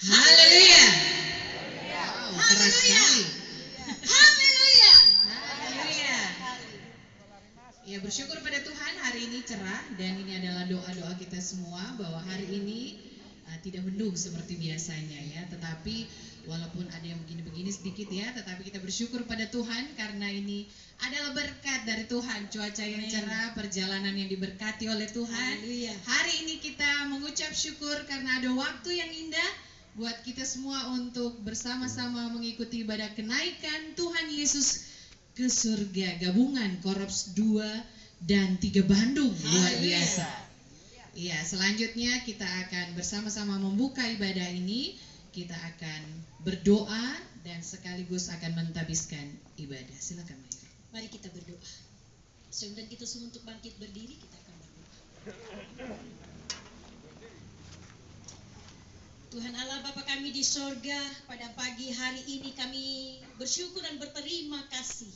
Haleluya. Wow, keras sekali. Haleluya. Haleluya. Ya, bersyukur pada Tuhan hari ini cerah, dan ini adalah doa-doa kita semua bahwa hari ini tidak mendung seperti biasanya ya, tetapi walaupun ada yang begini-begini sedikit ya, tetapi kita bersyukur pada Tuhan karena ini adalah berkat dari Tuhan, cuaca yang cerah, perjalanan yang diberkati oleh Tuhan. Haleluya. Hari ini kita mengucap syukur karena ada waktu yang indah buat kita semua untuk bersama-sama mengikuti ibadah kenaikan Tuhan Yesus ke surga, gabungan Korps 2 dan 3 Bandung. Luar biasa. Iya, selanjutnya kita akan bersama-sama membuka ibadah ini. Kita akan berdoa dan sekaligus akan mentabiskan ibadah. Silakan Maya. Mari kita berdoa. Sebelum kita semua untuk bangkit berdiri, kita akan berdoa. Tuhan Allah Bapa kami di sorga, pada pagi hari ini kami bersyukur dan berterima kasih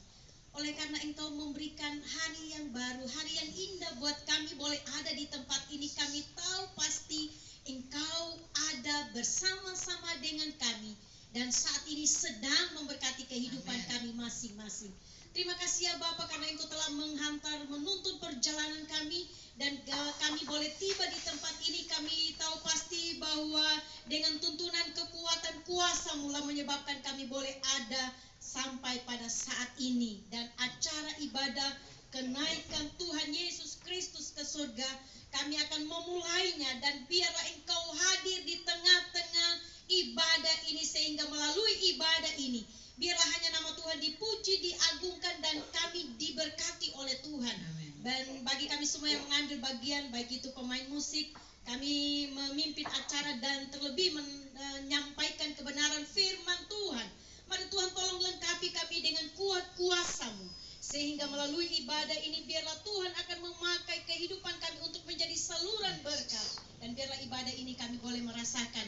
oleh karena Engkau memberikan hari yang baru, hari yang indah buat kami boleh ada di tempat ini. Kami tahu pasti Engkau ada bersama-sama dengan kami dan saat ini sedang memberkati kehidupan kami masing-masing. Terima kasih ya Bapa karena Engkau telah menghantar, menuntun perjalanan kami dan kami boleh tiba di tempat ini. Kami tahu pasti bahwa dengan tuntunan kekuatan kuasa mula menyebabkan kami boleh ada sampai pada saat ini, dan acara ibadah kenaikan Tuhan Yesus Kristus ke surga kami akan memulainya, dan biarlah Engkau hadir di tengah-tengah ibadah ini sehingga melalui ibadah ini biarlah hanya nama Tuhan dipuji, diagungkan, dan kami diberkati oleh Tuhan. Amen. Dan bagi kami semua yang mengambil bagian, baik itu pemain musik, kami memimpin acara dan terlebih menyampaikan kebenaran firman Tuhan. Mari Tuhan tolong lengkapi kami dengan kuat kuasa-Mu, sehingga melalui ibadah ini biarlah Tuhan akan memakai kehidupan kami untuk menjadi saluran berkat, dan biarlah ibadah ini kami boleh merasakan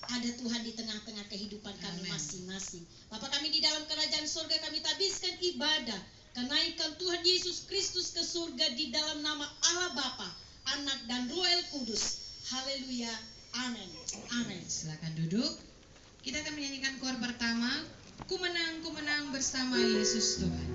ada Tuhan di tengah-tengah kehidupan kami masing-masing. Bapa kami di dalam kerajaan surga, kami tabiskan ibadah kenaikan Tuhan Yesus Kristus ke surga di dalam nama Allah Bapa, Anak, dan Roh Kudus. Haleluya. Amin. Amin. Silakan duduk. Kita akan menyanyikan koor pertama, Ku menang bersama Yesus Tuhan.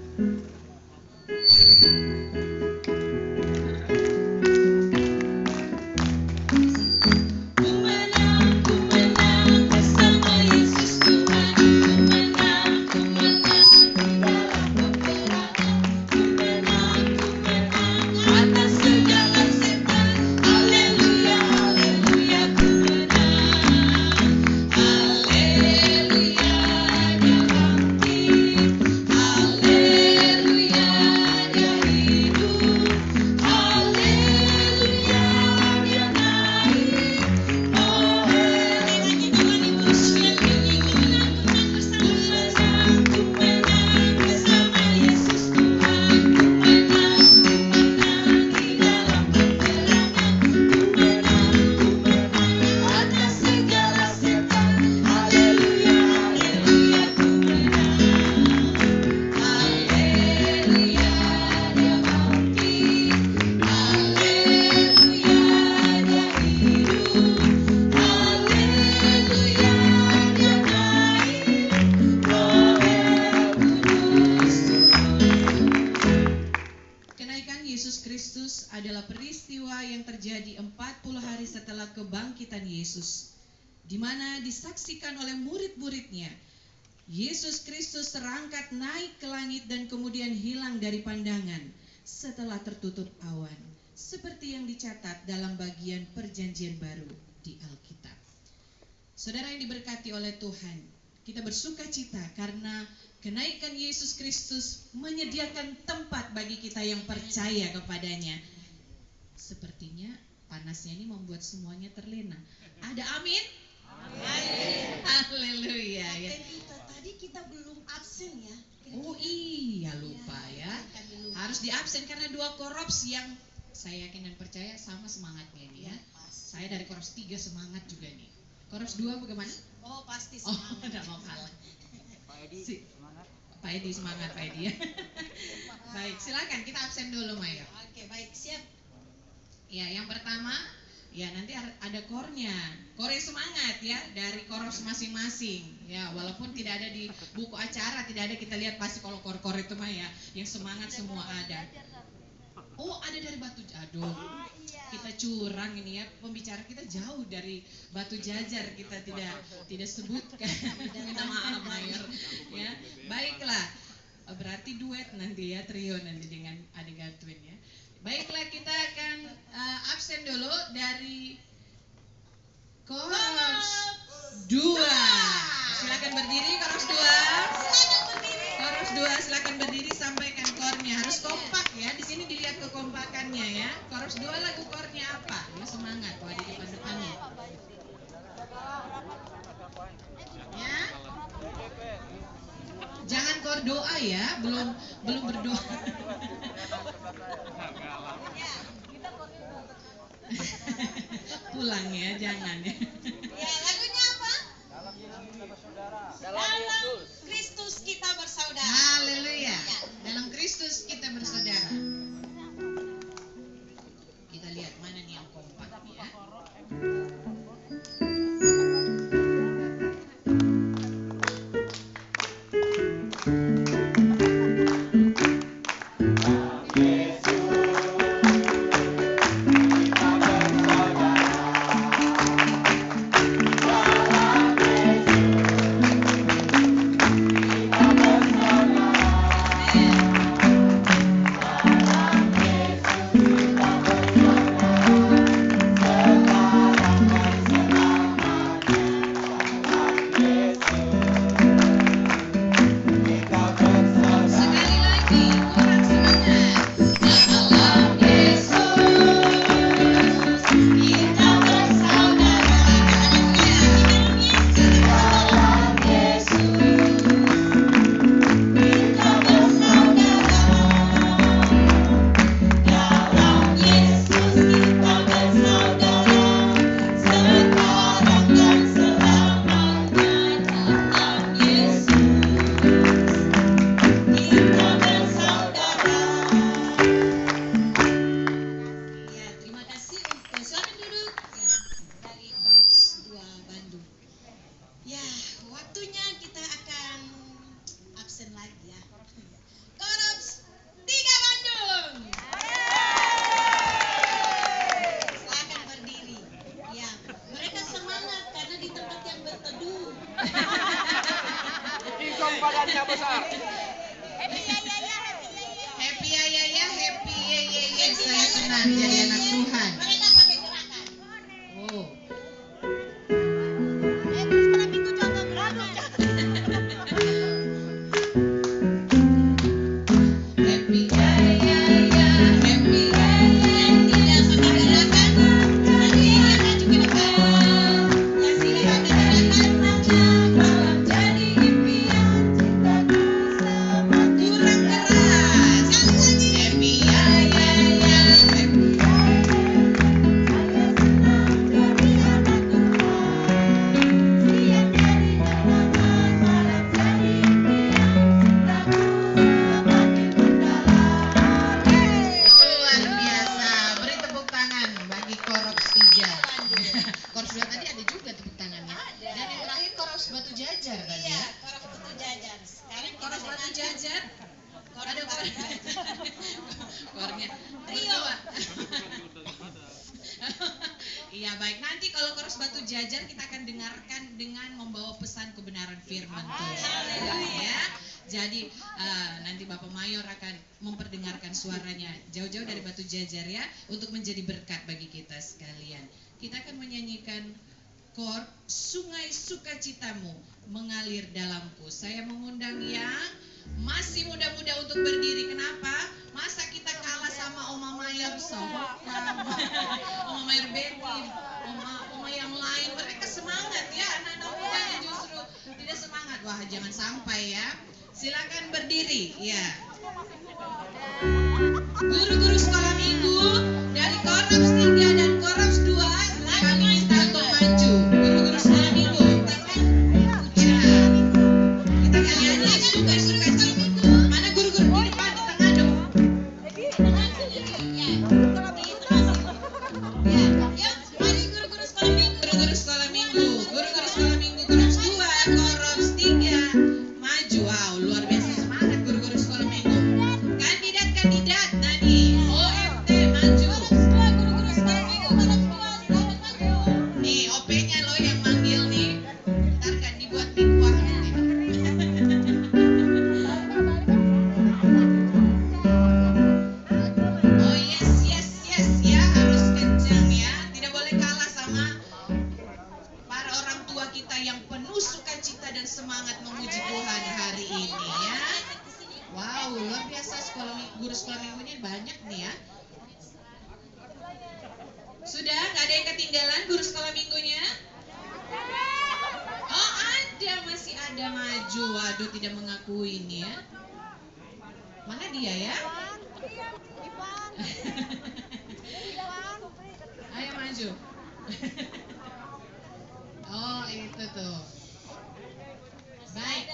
Adalah peristiwa yang terjadi 40 hari setelah kebangkitan Yesus, di mana disaksikan oleh murid-muridnya. Yesus Kristus terangkat naik ke langit dan kemudian hilang dari pandangan setelah tertutup awan, seperti yang dicatat dalam bagian Perjanjian Baru di Alkitab. Saudara yang diberkati oleh Tuhan, kita bersuka cita karena kenaikan Yesus Kristus menyediakan tempat bagi kita yang percaya kepadanya. Sepertinya panasnya ini membuat semuanya terlena. Ada amin? Amin. Haleluya ya. Tadi kita belum absen ya. Oh iya, lupa ya. Harus di absen karena 2 korps yang saya yakin dan percaya sama semangatnya ini ya. Saya dari korps 3 semangat juga nih. Korps 2 bagaimana? Oh pasti semangat. Oh, enggak mau kalah. Pak Edi semangat. Pak Edi semangat Pak Edi ya. Baik, silakan kita absen dulu Maya. Oke, baik, siap. Ya, yang pertama Ya, nanti ada kornya. Kornya semangat ya dari koros masing-masing. Ya, walaupun tidak ada di buku acara, tidak ada, kita lihat pasti kalau kor-kor itu mah ya, yang semangat semua ada. Oh, ada dari Batu. Aduh, kita curang ini ya, pembicara kita jauh dari Batu Jajar, kita tidak sebutkan. Minta maaf Mayor. Ya, baiklah. Berarti duet nanti ya, trio nanti dengan Adik Gatwin ya. Baiklah, kita akan absen dulu dari koros 2. Silakan berdiri koros 2. Koros 2 silakan berdiri, sampaikan kornya. Harus kompak ya. Di sini dilihat kekompakannya ya. Koros 2 lagu kornya apa? Ya, semangat tuh ada di depannya. Ya. Jangan kor doa ya, belum berdoa. Pulang ya, jangan ya. Ya, lagunya apa? Dalam Kristus kita bersaudara. Haleluya. Dalam Kristus kita bersaudara. Kita lihat mana nih yang kompak ya. Happy ya, happy ya, saya senang jadi anak Tuhan. Mereka pakai gerakan. Oh. Happy ya, happy ya. Yang tidak pakai gerakan, nanti maju ke depan. Yang tidak pakai gerakan, jadi impian cintaku semakin Kurang keras. Happy ya, happy ya. Luar biasa. Beri tepuk tangan bagi Korops 3. Korops 2 tadi ada juga tepuk tangannya. Dan yang terakhir Korops Batu Jajar tadi Iya, ya. Korops Batu Jajar. Sekarang kita Korops Batu dengarkan Jajar. Korops Ada Batu Jajar. kornya Trio. berdua. Iya, baik. Nanti kalau Korops Batu Jajar kita akan dengarkan dengan membawa pesan kebenaran firman Tuhan. Ya. Jadi nanti Bapak Mayor akan memperdengarkan suaranya jauh-jauh dari Batu Jajar ya, untuk menjadi berkat bagi kita sekalian. Kita akan menyanyikan kor Sungai Sukacitamu mengalir dalamku. Saya mengundang yang masih muda-muda untuk berdiri. Kenapa? Masa kita kalah sama Oma Mayor Oma Mayor Betty, Oma yang lain. Mereka semangat ya, anak-anak muda yang justru tidak semangat. Wah, jangan sampai ya. Silakan berdiri, ya. Guru-guru sekolah minggu dari Korops 3 dan Korops 2 kami minta untuk maju. Guru-guru sekolah minggu. Ya. Kita akan nyanyi suka-suka. Mana guru-guru di depan, di tengah dong. Ya, di tengah. Ya, yuk, mari maju. Waduh, tidak mengakui ini ya. Mana dia ya? Ayo maju. Oh, itu tuh. Baik.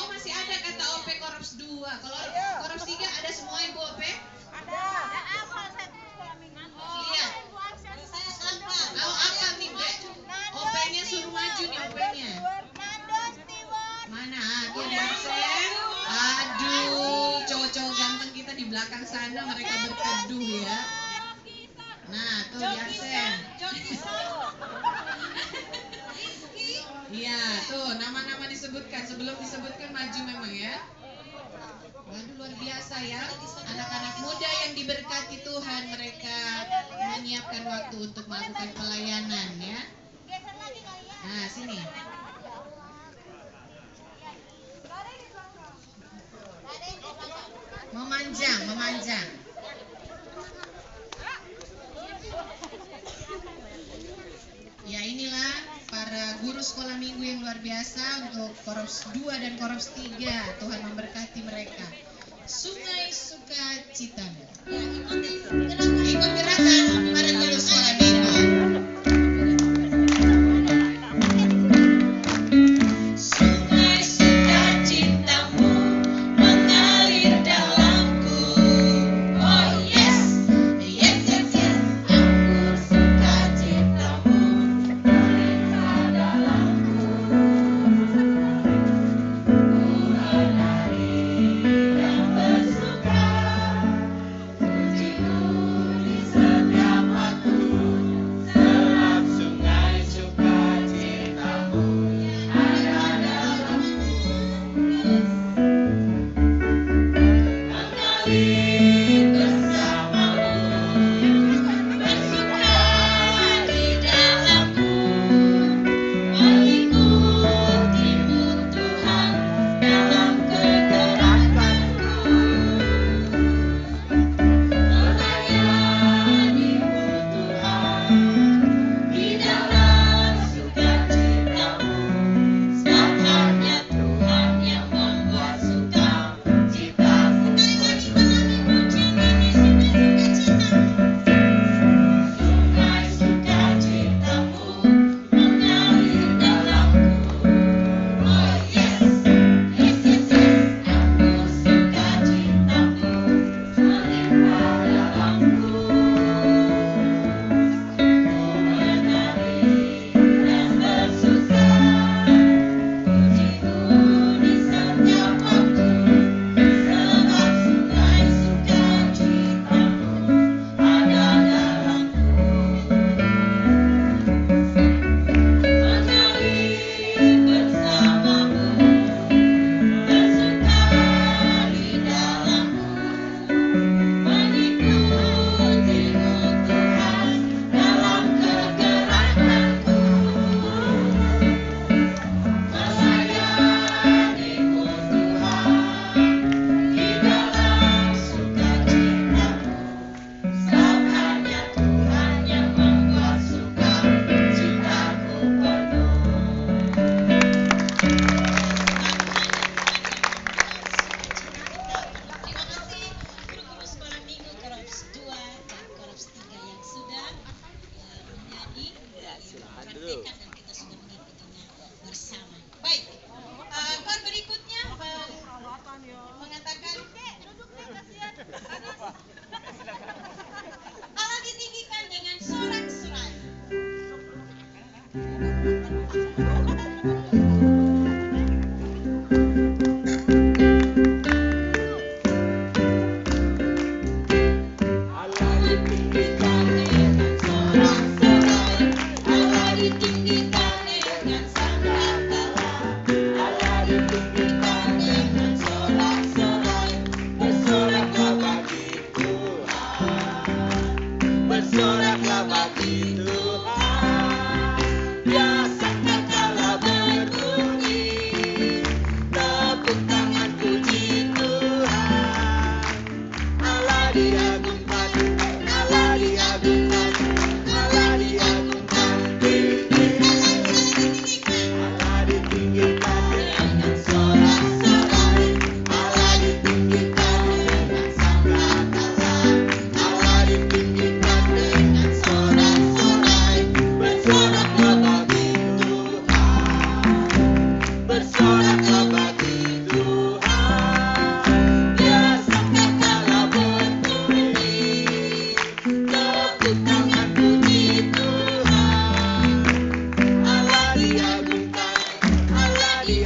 Oh, masih ada kata OP Korps 2. Kalau Korps 3 ada semua Ibu OP? Ada apa satu sekolah minggu? Iya. Oh, apa nih, Dek? OP-nya suruh maju nih OP-nya. Nandos Timur. Mana? Tuh di absen. Aduh, cowok-cowok ganteng kita di belakang sana mereka berteduh ya. Nah, tuh di absen. Iya, tuh nama-nama disebutkan. Sebelum disebutkan maju memang ya. Waduh, luar biasa ya. Anak-anak muda yang diberkati Tuhan, mereka menyiapkan waktu untuk melakukan pelayanan ya. Geser lagi kali ya. Nah, sini. Memanjang, memanjang. Ya, inilah para guru sekolah minggu yang luar biasa untuk Korps 2 dan Korps 3. Tuhan memberkati mereka. Sungai Sukacita. Ikut gerakan para guru sekolah minggu. Sungai sukacitamu mengalir dalamku. Oh yes, yes, yes, yes. Anggur sukacitamu melimpah dalamku. Mulai dari yang bersuka, pujiku di setiap waktu.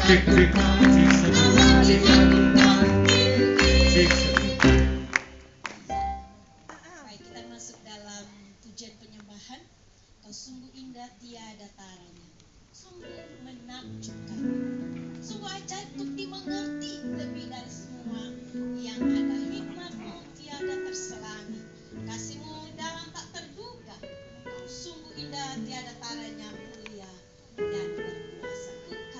Baik, kita masuk dalam pujian penyembahan. Kau sungguh indah tiada taranya, sungguh menakjubkan, sungguh ajaib untuk dimengerti, lebih dari semua yang ada. Hikmatmu tiada terselami, kasihmu dalam tak terduga. Kau sungguh indah tiada taranya, mulia dan berkuasa.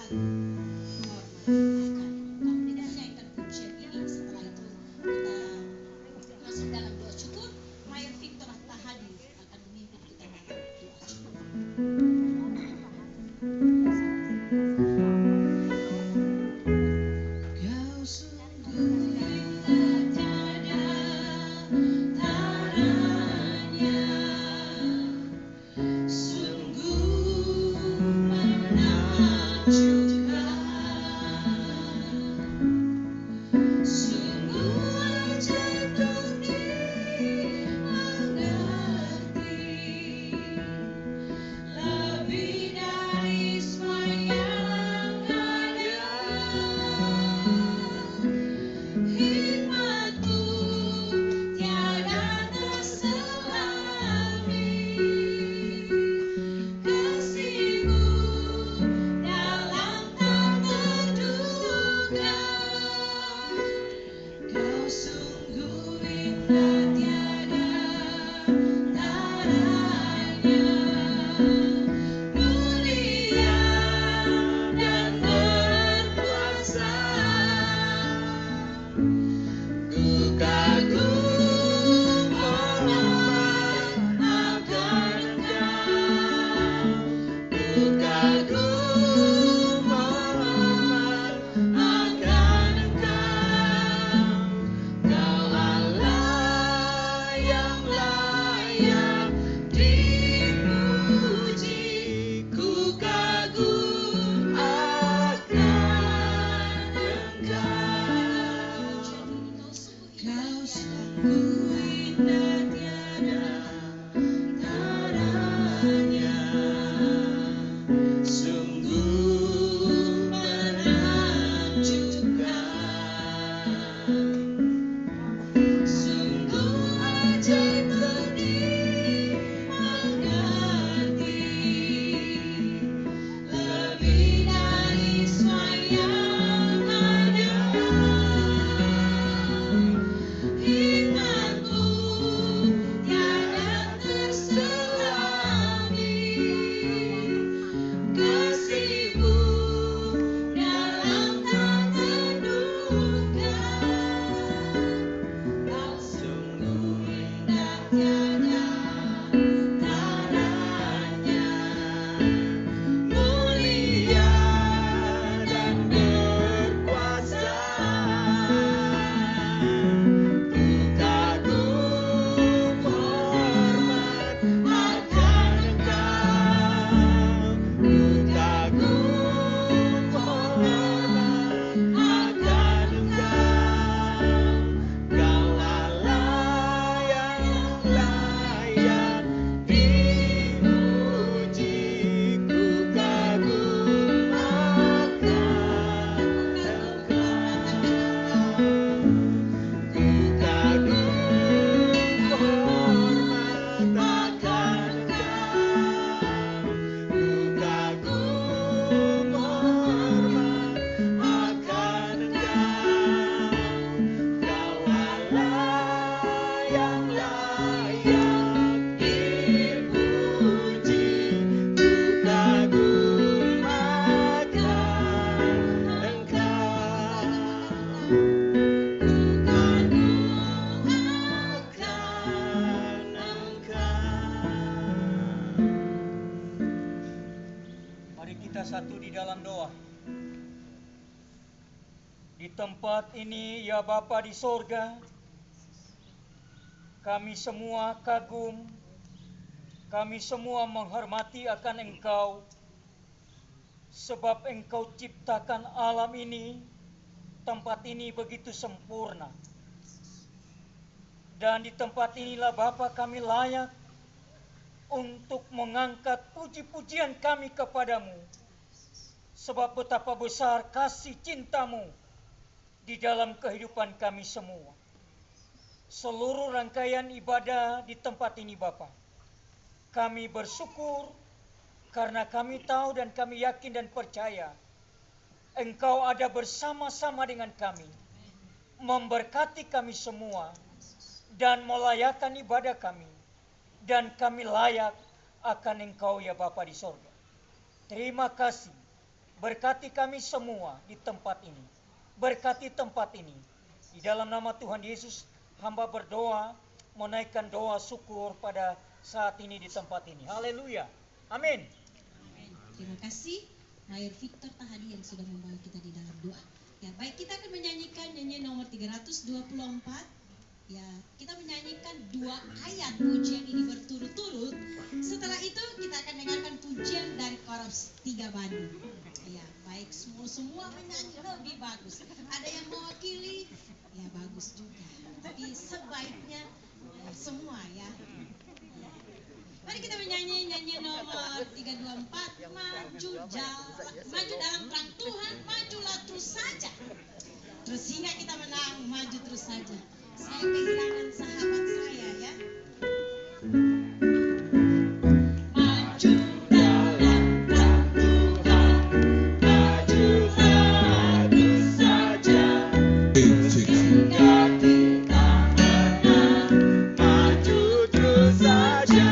Kekagum, hormat akan Engkau. Kita nyanyikan pujian ini. Setelah itu kita masuk dalam doa syukur. Mayor Victor Tahadi akan memimpin kita dalam doa syukur. Kau sungguh satu di dalam doa. Di tempat ini, ya Bapa di sorga, kami semua kagum, kami semua menghormati akan Engkau, sebab Engkau ciptakan alam ini, tempat ini begitu sempurna. Dan di tempat inilah Bapa kami layak untuk mengangkat puji-pujian kami kepadamu. sebab betapa besar kasih cintamu di dalam kehidupan kami semua. Seluruh rangkaian ibadah di tempat ini Bapa, kami bersyukur karena kami tahu dan kami yakin dan percaya Engkau ada bersama-sama dengan kami, memberkati kami semua, dan melayakan ibadah kami, dan kami layak akan Engkau ya Bapa di sorga. Terima kasih, berkati kami semua di tempat ini, berkati tempat ini. Di dalam nama Tuhan Yesus, hamba berdoa, menaikkan doa syukur pada saat ini di tempat ini. Haleluya, amin. Terima kasih Mayor Victor Tahadi yang sudah membawa kita di dalam doa. Ya, baik, kita akan menyanyikan nyanyian nomor 324. Ya, kita menyanyikan 2 ayat pujian ini berturut-turut. Setelah itu kita akan dengarkan pujian dari Korps 3 Bandung. Ya, baik, semua menyanyi lebih bagus. Ada yang mewakili, ya bagus juga. Tapi sebaiknya semua ya. Mari kita menyanyi nyanyian nomor 324, maju dalam terang Tuhan, majulah terus saja. Terus hingga kita menang, maju terus saja. Saya kehilangan sahabat saya ya. Maju dalam terang Tuhan, majulah terus saja. Hingga kita menang, maju terus saja.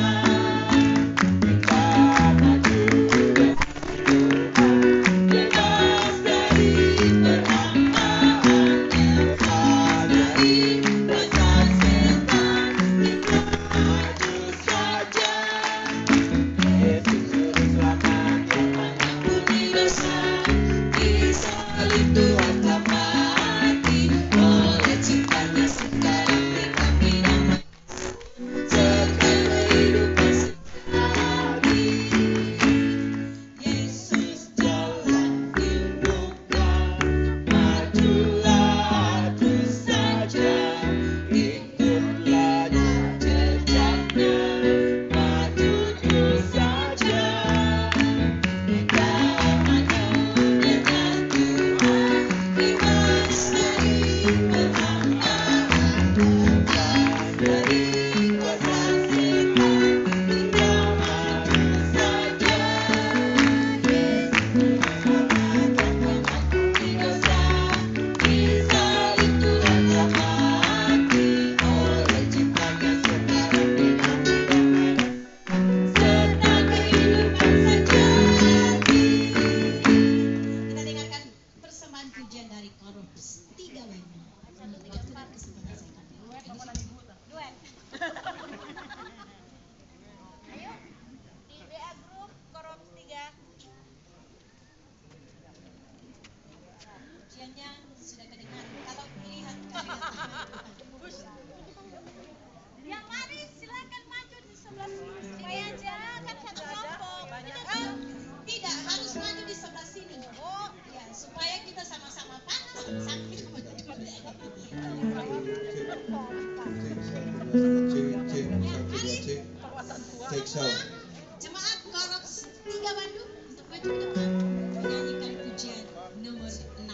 Jemaat Korps 3 Bandung untuk maju ke depan menyanyikan pujian nomor 6.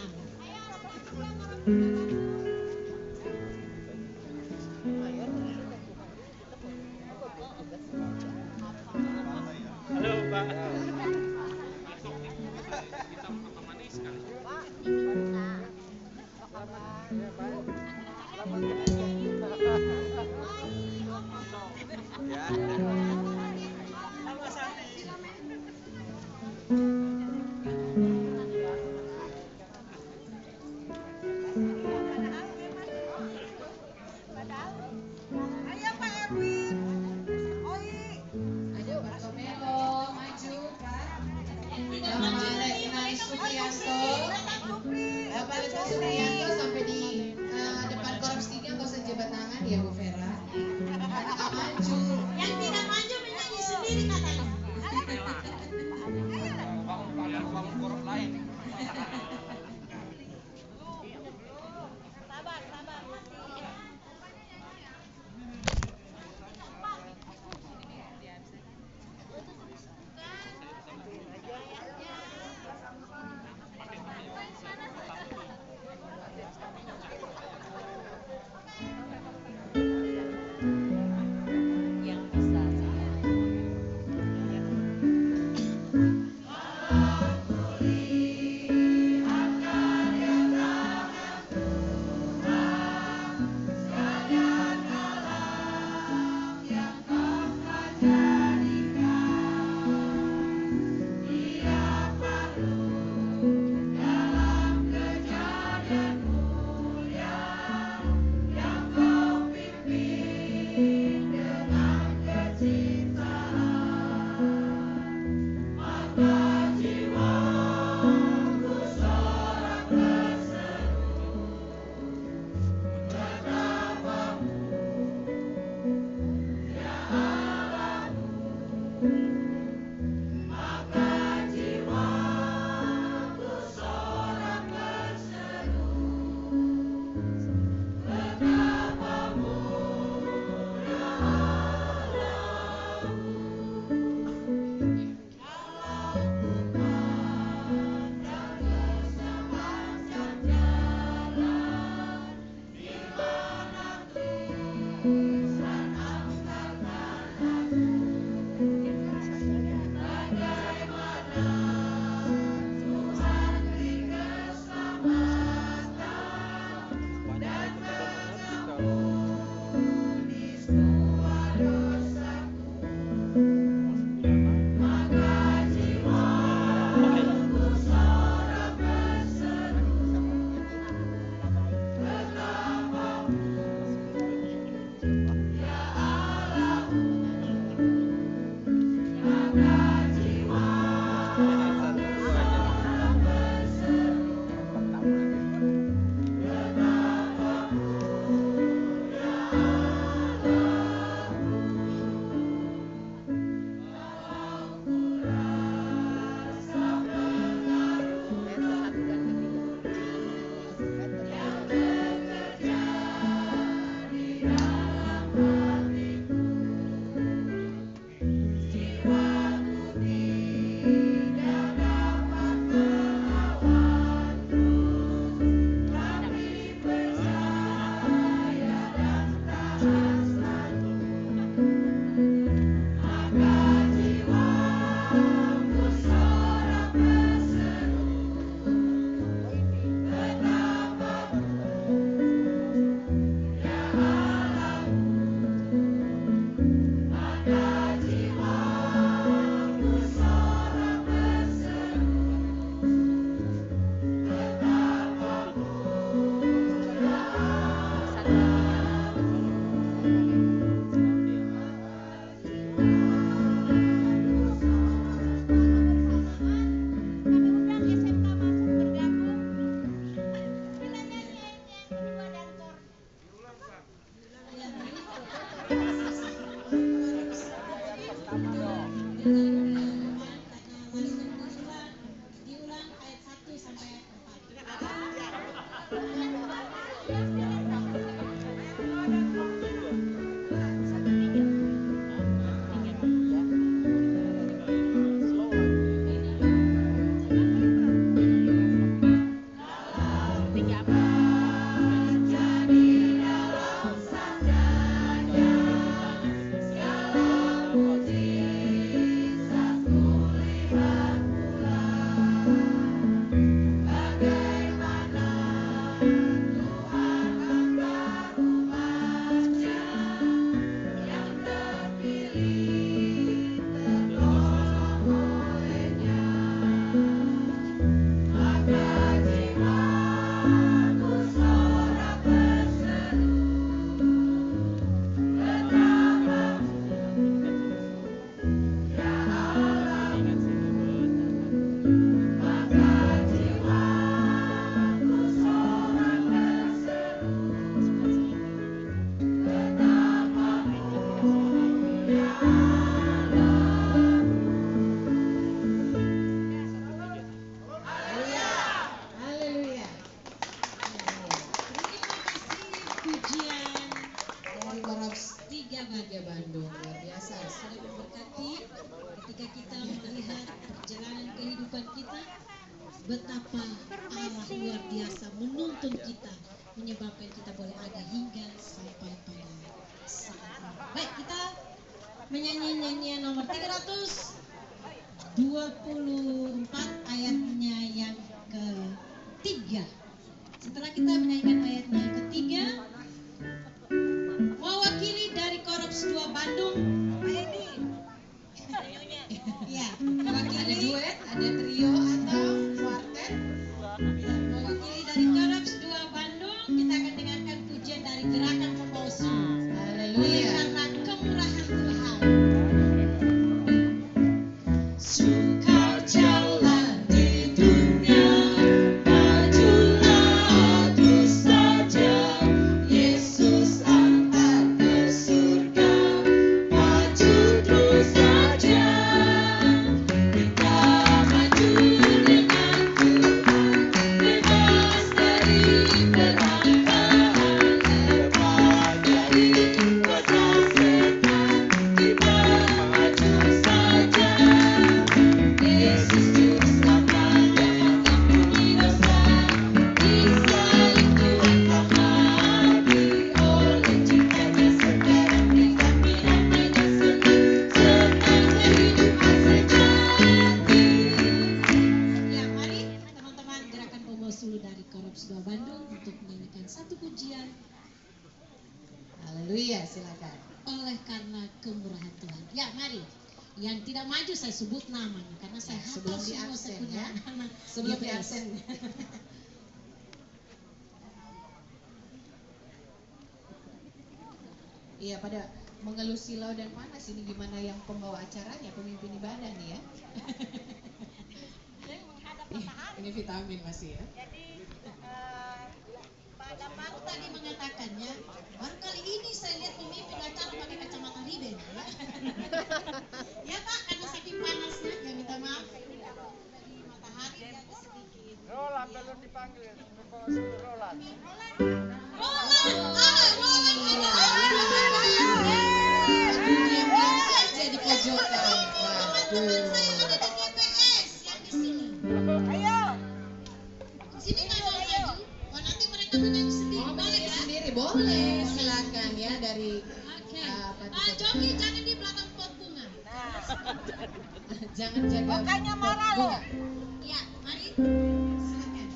Halo Pak. Sampai di depan Korps 3 nggak usah jabat tangan ya Bu Vera. Maju. Yang tidak maju menyanyi sendiri katanya. betapa Allah luar biasa menuntun kita, menyebabkan kita boleh ada hingga sampai pada saat ini. Baik, kita menyanyi nyanyian nomor 324 ayatnya yang ketiga. Setelah kita menyanyikan ayatnya yang ketiga, mewakili dari Korps 2 Bandung, ya, Ada duet, ada trio atau kuartet. mewakili dari Korps 2 Bandung, kita akan dengarkan pujian dari Gerakan Pembawa. Haleluya. Karena kemurahan Tuhan. Sukar jalan di dunia, majulah terus saja. Yesus angkat ke surga, maju terus saja. Kita maju dengan Tuhan, bebas dari penangkapan, lepas dari kuasa setan. Kita maju saja. Yesus juru selamat yang mengampuni dosa, disalib Tuhan telah mati. Oleh cintanya sekarang kita damai dan senang, senang kehidupan sejati. Ya, mari teman-teman Gerakan Pembawa Sulu dari Korps 2 Bandung untuk menyanyikan satu pujian Haleluya, silakan. oleh karena kemurahan Tuhan. Ya, mari. Yang tidak maju saya sebut namanya karena saya Sebelum hafal di semua, absen, saya punya ya. nama Sebelum di GPS. absen. Iya, pada mengeluh silau dan panas ini gimana yang pembawa acaranya, pemimpin ibadah nih ya. Ini vitamin masih ya. Jadi Pak baru tadi mengatakannya, baru kali ini saya lihat pemimpin acara pakai kacamata riben. Ya, ya Pak, karena saking panasnya, ya minta maaf. Ini kalau dari matahari dia agak sedikit. Roland belum dipanggil, Roland. Roland Iya, aduh, diam-diam saja di pojokan. teman saya Waduh. ada di GPS yang di sini. ayo. Sini nggak mau maju. Oh, nanti mereka menyanyi sendiri. Oh, Boleh menyanyi ya? sendiri boleh, silakan ya dari Oke. apa tuh? Jogi jangan di belakang pot bunga. Jangan jaga Makanya marah bunga. loh. Ya, mari. Silakan.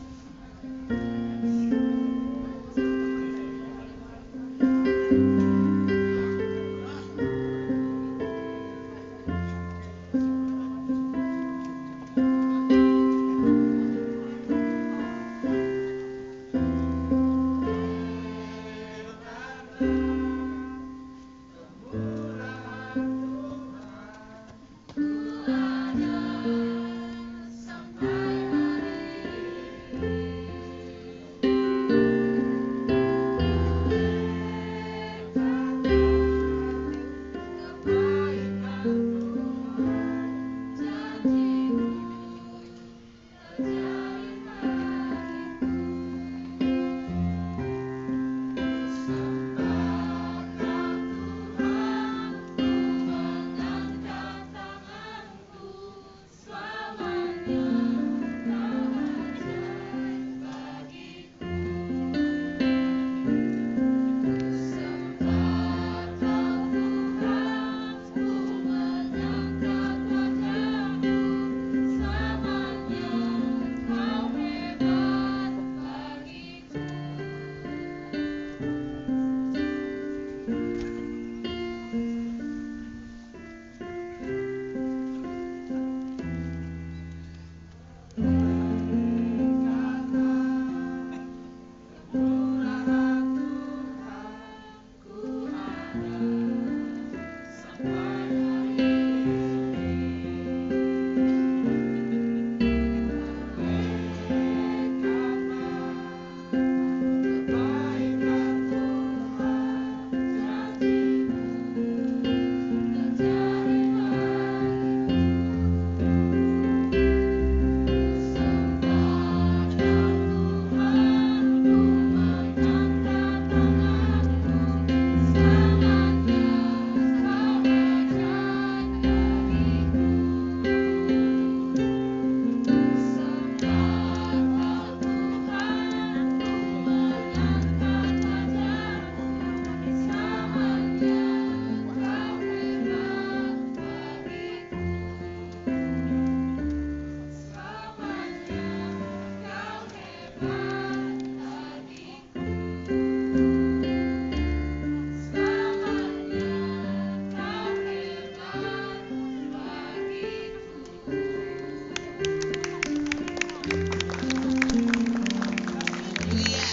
Haleluya.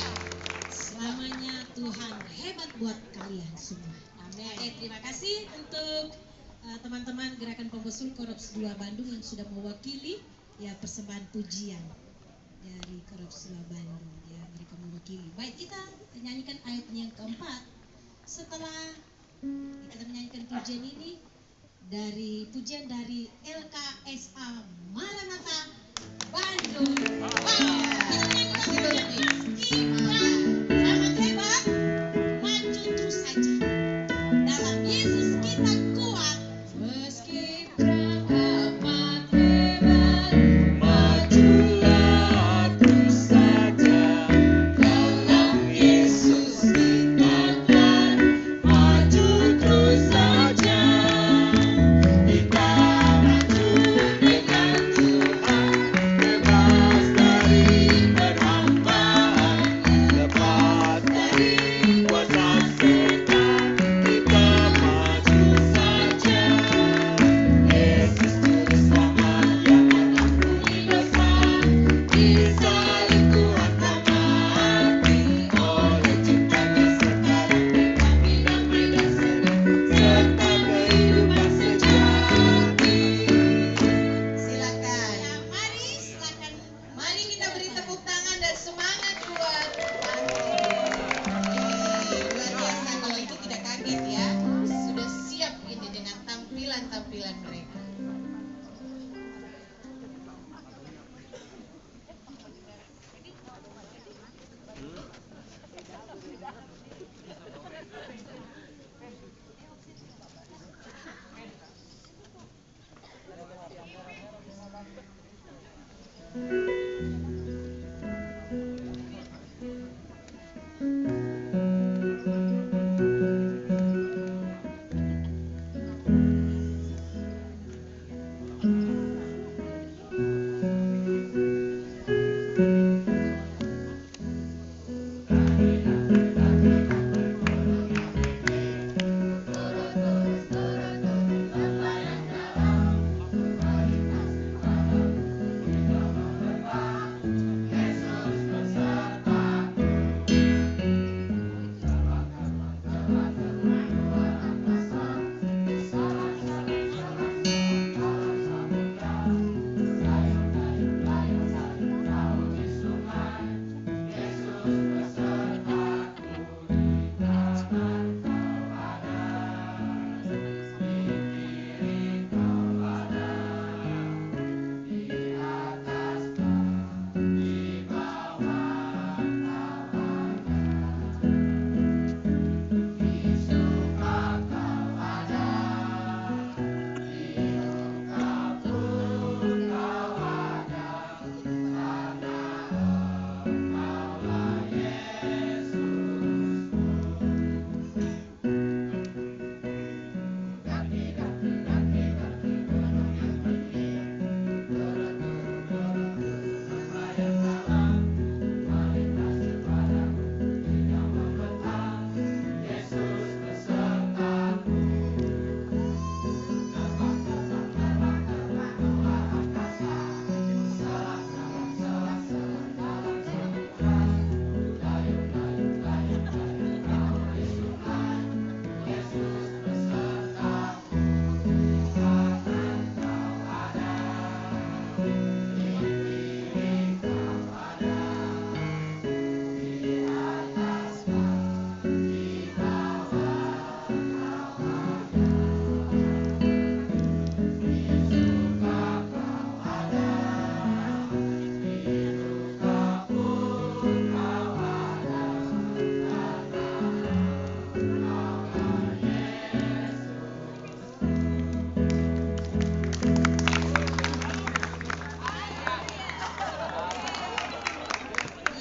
Selamanya Tuhan hebat buat kalian semua. Amin. Oke, terima kasih untuk teman-teman Gerakan Pembesul Korps 2 Bandung yang sudah mewakili ya persembahan pujian dari Korps 2 Bandung ya, mereka mewakili. Baik, kita nyanyikan ayat yang keempat. Setelah kita menyanyikan pujian ini dari pujian dari LKSA Maranatha Bandung. Wow, kita Masih nyanyikan belum nih. kita sangat hebat, maju terus saja. Dalam Yesus kita kuat. Meski perang amat hebat, majulah terus saja. Dalam Yesus kita kuat, maju terus saja. Kita maju dengan Tuhan.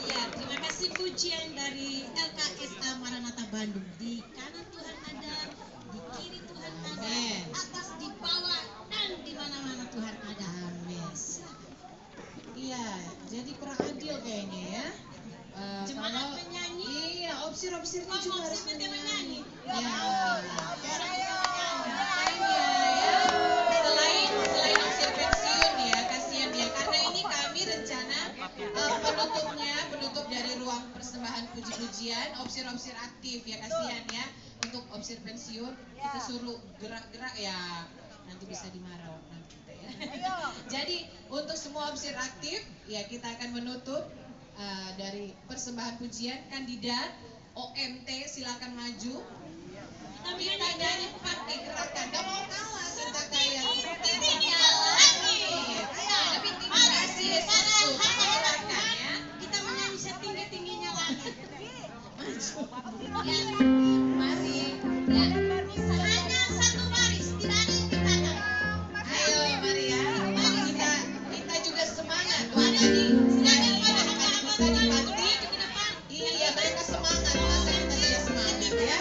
Iya, terima kasih pujian dari LKSA Maranatha Bandung. Di kanan Tuhan ada, di kiri Tuhan ada, Amin. atas, di bawah, dan di mana-mana Tuhan ada. Amin. Iya, jadi kurang adil kayaknya ya. Jemaat Kalau- menyanyi. Iya, opsir-opsirnya Oh, juga harus opsirnya menyanyi. menyanyi. Ya. Ayo. Makanya ya, selain opsir pensiun ya, kasihan ya. Karena ini kami rencana penutup dari ruang persembahan puji-pujian, opsir-opsir aktif ya, kasihan ya. Untuk opsir pensiun kita suruh gerak-gerak ya, nanti bisa dimarah orang kita ya. Jadi untuk semua opsir aktif ya, kita akan menutup dari persembahan pujian. Kandidat OMT silakan maju. Kita nyanyi pakai gerakan, gak mau kalah kita kayak tingginya langit. Tapi tinggi kasih Yesus pakai gerakan ya. Kita menyanyi setinggi-tingginya langit. Ya, mari. Ya. Hanya satu baris, tidak ada yang di belakang. Ayo mari ya. Kita juga semangat. Wah Mari. tadi Silakan anak-anak kita di panti. maju ke depan. Iya mereka semangat, masa kita tidak semangat ya.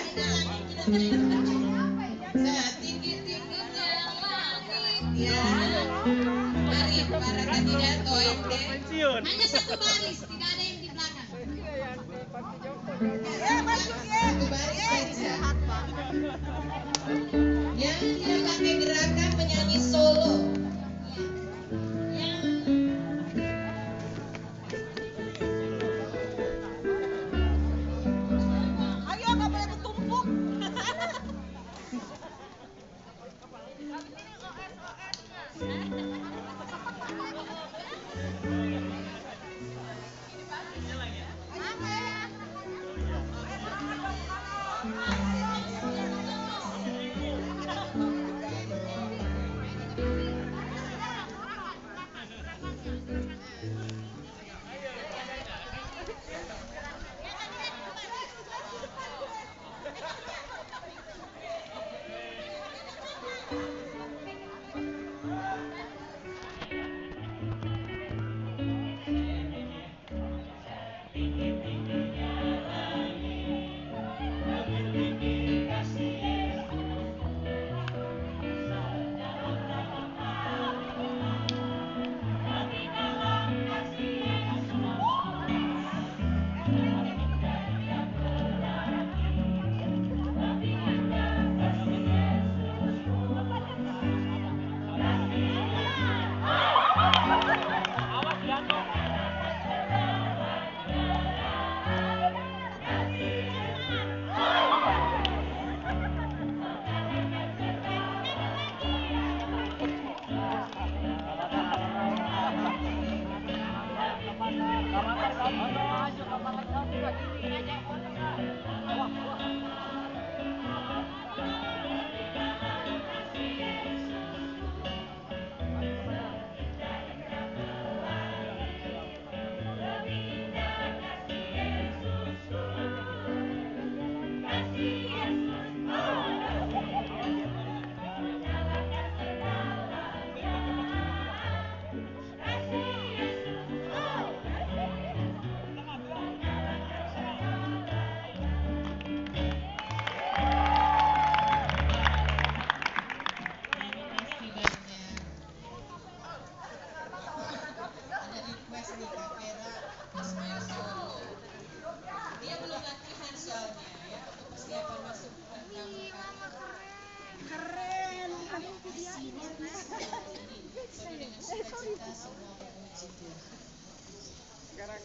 Setinggi-tingginya langit ya. Mari para kandidat OMT. Hanya satu baris, tidak ada yang di belakang. Satu baris saja. Yang dia pakai gerakan menyanyi solo. Ayo, nggak boleh bertumpuk.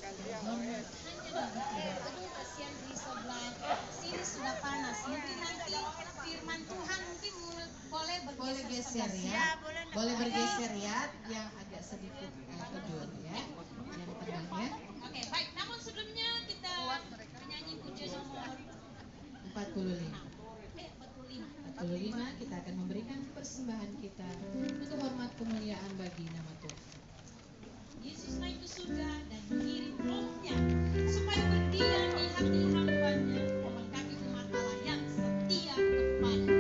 Aduh, kasihan di sebelah sini sudah panas. Mungkin nanti firman Tuhan mungkin boleh Boleh bergeser geser sebelah ya. Boleh bergeser ya, yang agak sedikit teduh ya. Yang tengahnya Oke, baik. Namun sebelumnya kita menyanyi pujian nomor 45. 45 kita akan memberikan persembahan kita untuk hormat kemuliaan bagi nama Tuhan. Yesus naik ke surga dan mengirim rohnya supaya berdiam di hati hambanya, memberkati umat Allah yang setia kepada.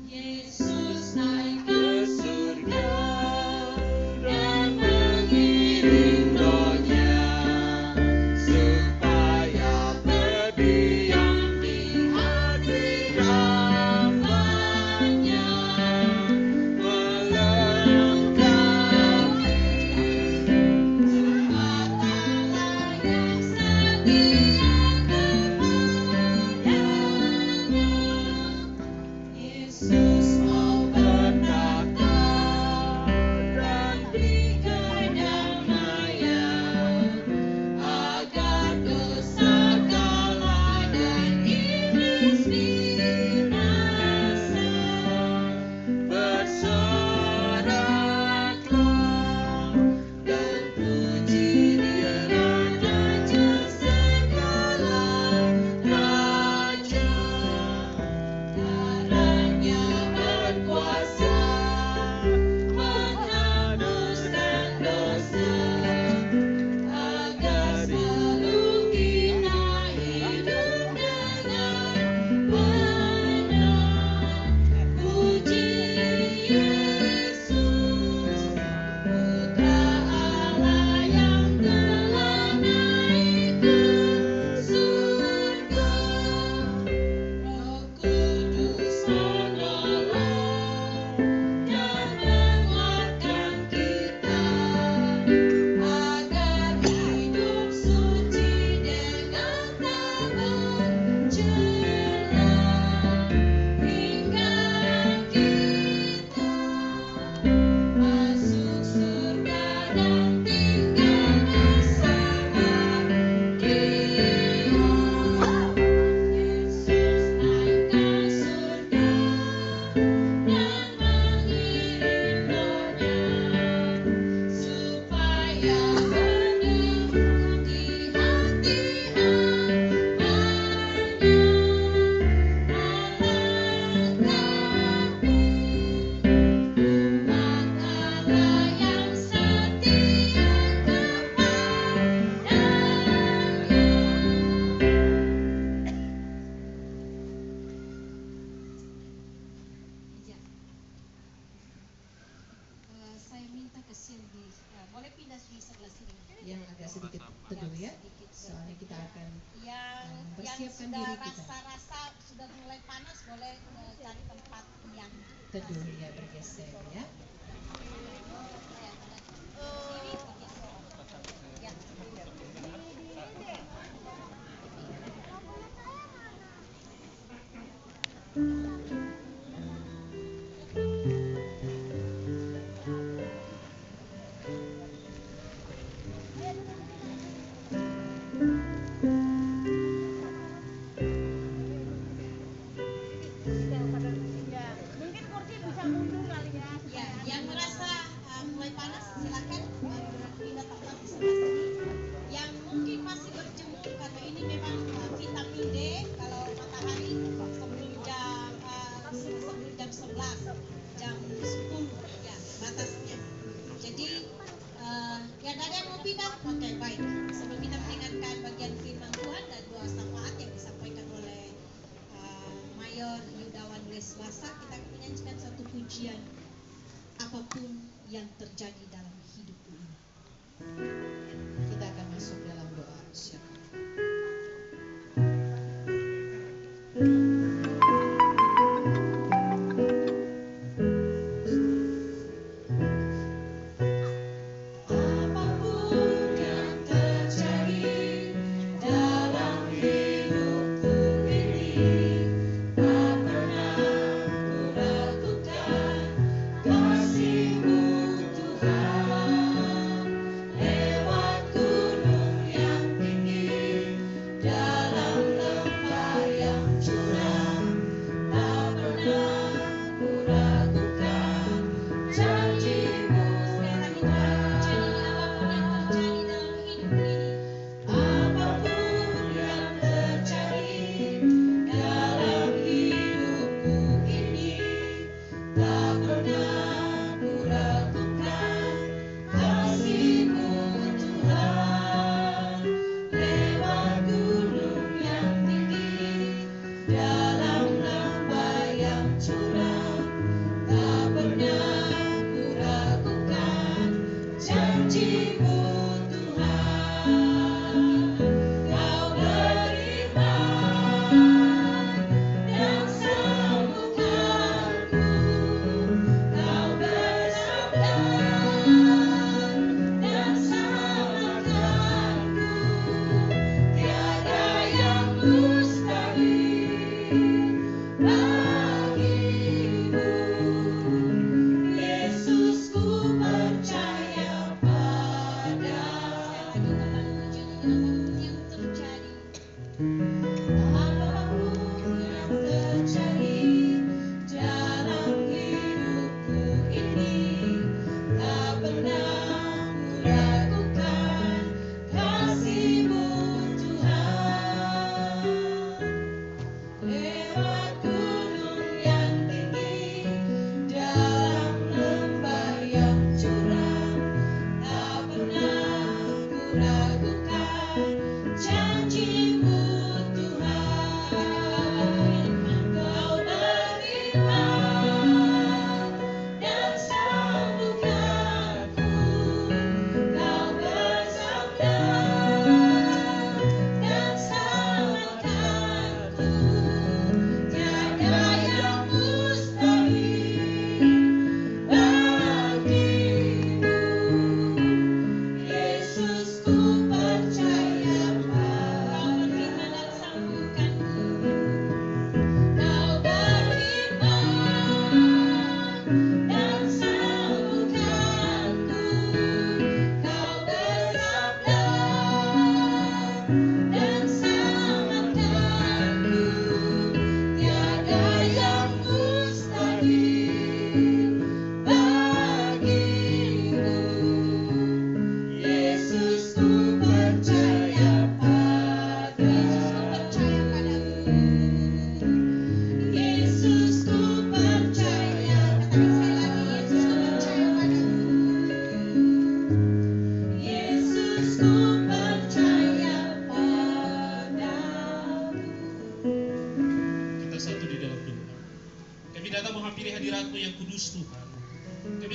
Yesus naik ke surga dan mengirim rohnya supaya berdiam di hati hambanya, Yesus mau berkata dan beri kedamaian agar dosa kalah dan iblis binasa. Bersoraklah dan puji Dia Raja segala raja. Darahnya berkuasa menghapuskan dosa, agar selalu kita hidup dengan benar. Puji Yesus, Putra Allah yang telah naik ke surga. Roh Kudus menolong dan menguatkan kita agar hidup suci dengan tak bercela, hingga kita masuk surga dan tinggal bersama Dia. Yesus naik ke surga dan mengirim rohnya supaya berdiam di hati hambanya, melengkapi umat Allah yang setia kepadanya. Saya minta ke Silvi, boleh pindah di sebelah sini. Yang agak sedikit teduh ya. Soalnya kita akan Yang mempersiapkan sudah diri kita. rasa-rasa sudah mulai panas boleh cari tempat yang Teduh ya, bergeser ya. sini bergeser. Ya. Mungkin kursi bisa mundur kali ya. Ya, yang merasa mulai panas silakan